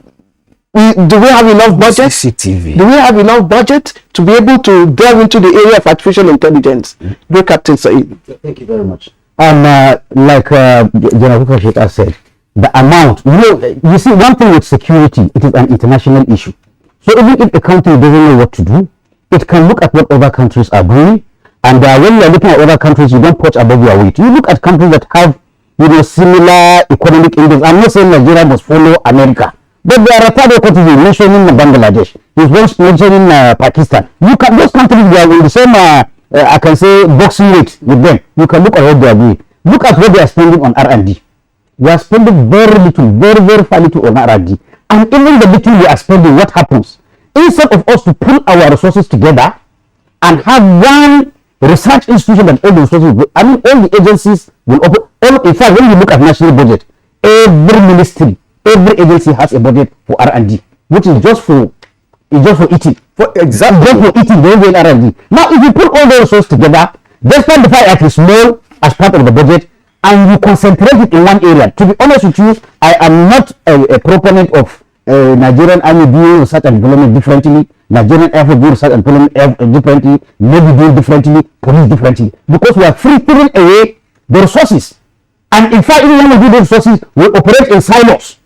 do we have enough budget? CCTV. Do we have enough budget to be able to delve into the area of artificial intelligence? Great Captain Said. Thank you very much. Like General Kukashik has said, the amount, you see, one thing with security, it is an international issue. So even if a country doesn't know what to do, it can look at what other countries are doing. And when you're looking at other countries, you don't punch above your weight. You look at countries that have, similar economic index. I'm not saying Nigeria must follow America, but there are other countries mentioning Bangladesh. He's mentioning Pakistan. Those countries, they are in the same, I can say, boxing weight with them. You can look at what they are doing. Look at what they are spending on R&D. We are spending very little, very far little on R&D. And even the little we are spending, what happens? Instead of us to pull our resources together and have one research institution that all the resources, all the agencies will open. In fact, when you look at national budget, every ministry, every agency has a budget for R&D, which is just for eating. Just for eating, they will R&D. Now, if you put all the resources together, despite the fact that it's small as part of the budget, and you concentrate it in one area. To be honest with you, I am not a proponent of Nigerian Army doing research and development differently, Nigerian Air Force doing research and development differently, Navy doing differently, police differently, because we are filtering away the resources. And in fact, even when we do the resources, we operate in silos.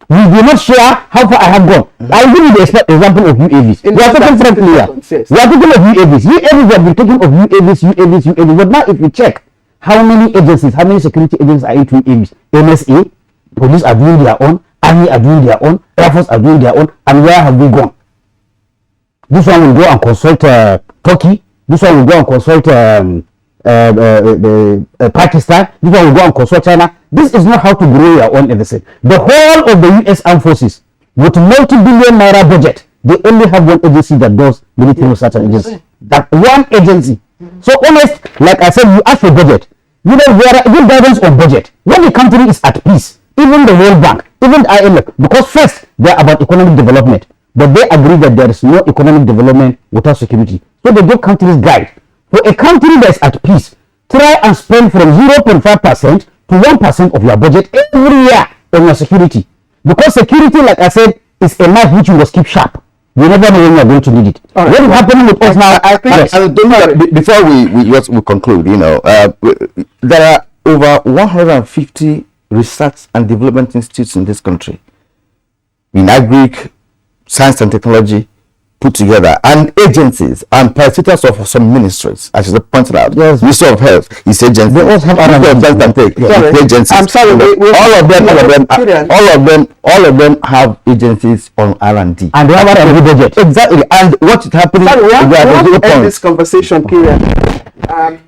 We do not share how far I have gone. I'll give you the example of UAVs. We are talking frankly here. We are talking of UAVs. UAVs have been talking of UAVs. But now if you check, how many agencies, how many security agencies are into UAVs? NSA, police are doing their own, Army are doing their own, Air Force are doing their own, and where have we gone? This one will go and consult Turkey, this one will go and consult Pakistan, this one will go and consult China. This is not how to grow your own everything. The whole of the US Armed Forces, with multi-billion naira budget, they only have one agency that does military research and agency. That one agency. So honest, like I said, you ask for budget. There are good guidance on budget. When the country is at peace, even the World Bank, even the IMF, because first they are about economic development, but they agree that there is no economic development without security. So they give countries guide. For a country that is at peace, try and spend from 0.5% to 1% of your budget every year on your security. Because security, like I said, is a knife which you must keep sharp. You never know when you are going to need it. What is happening with us now? I think before we conclude, there are over 150 research and development institutes in this country, in agric, science and technology put together, and agencies and parastatals of some ministries, as you pointed out. Yes. Ministry of Health is agency. They also have agencies. I'm sorry. All of them have agencies on R&D. And they have R&D budget. Exactly. And what is happening? Sorry, we have to end this conversation, Kieran.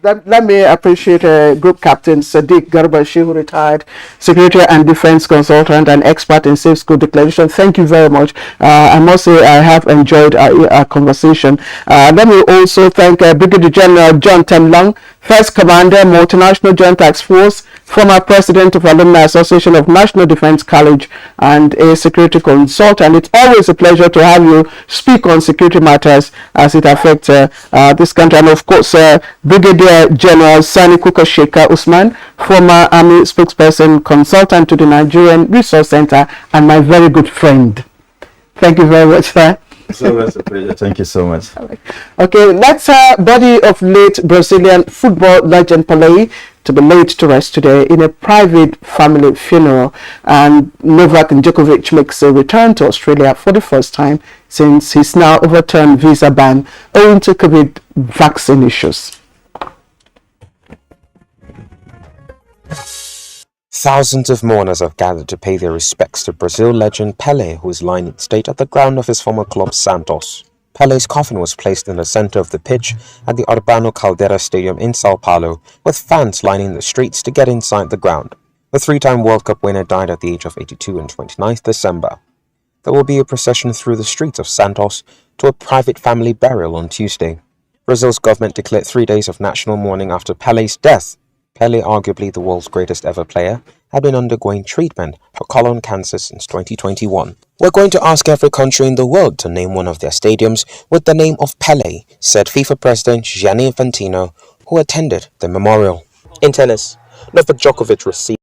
Let me appreciate Group Captain Sadiq Garbashi, who retired Security and Defense Consultant and expert in Safe School Declaration. Thank you very much. I must say I have enjoyed our conversation. Let me also thank Brigadier General John Temlang, First Commander, Multinational Joint Task Force, former President of Alumni Association of National Defense College, and a security consultant. It's always a pleasure to have you speak on security matters as it affects this country. And of course, Brigadier General Sani Kuka Usman, former Army spokesperson, consultant to the Nigerian Resource Center, and my very good friend. Thank you very much, sir. It's always a pleasure. Thank you so much. Okay, that's body of late Brazilian football legend Pelé to be laid to rest today in a private family funeral. And Novak Djokovic makes a return to Australia for the first time since his now overturned visa ban owing to COVID vaccine issues. Thousands of mourners have gathered to pay their respects to Brazil legend Pelé, who is lying in state at the ground of his former club Santos. Pelé's coffin was placed in the center of the pitch at the Urbano Caldeira Stadium in Sao Paulo, with fans lining the streets to get inside the ground. The three-time World Cup winner died at the age of 82 on 29th December. There will be a procession through the streets of Santos to a private family burial on Tuesday. Brazil's government declared 3 days of national mourning after Pele's death. Pele, arguably the world's greatest ever player, had been undergoing treatment for colon cancer since 2021. We're going to ask every country in the world to name one of their stadiums with the name of Pele, said FIFA President Gianni Infantino, who attended the memorial. In tennis, Novak Djokovic received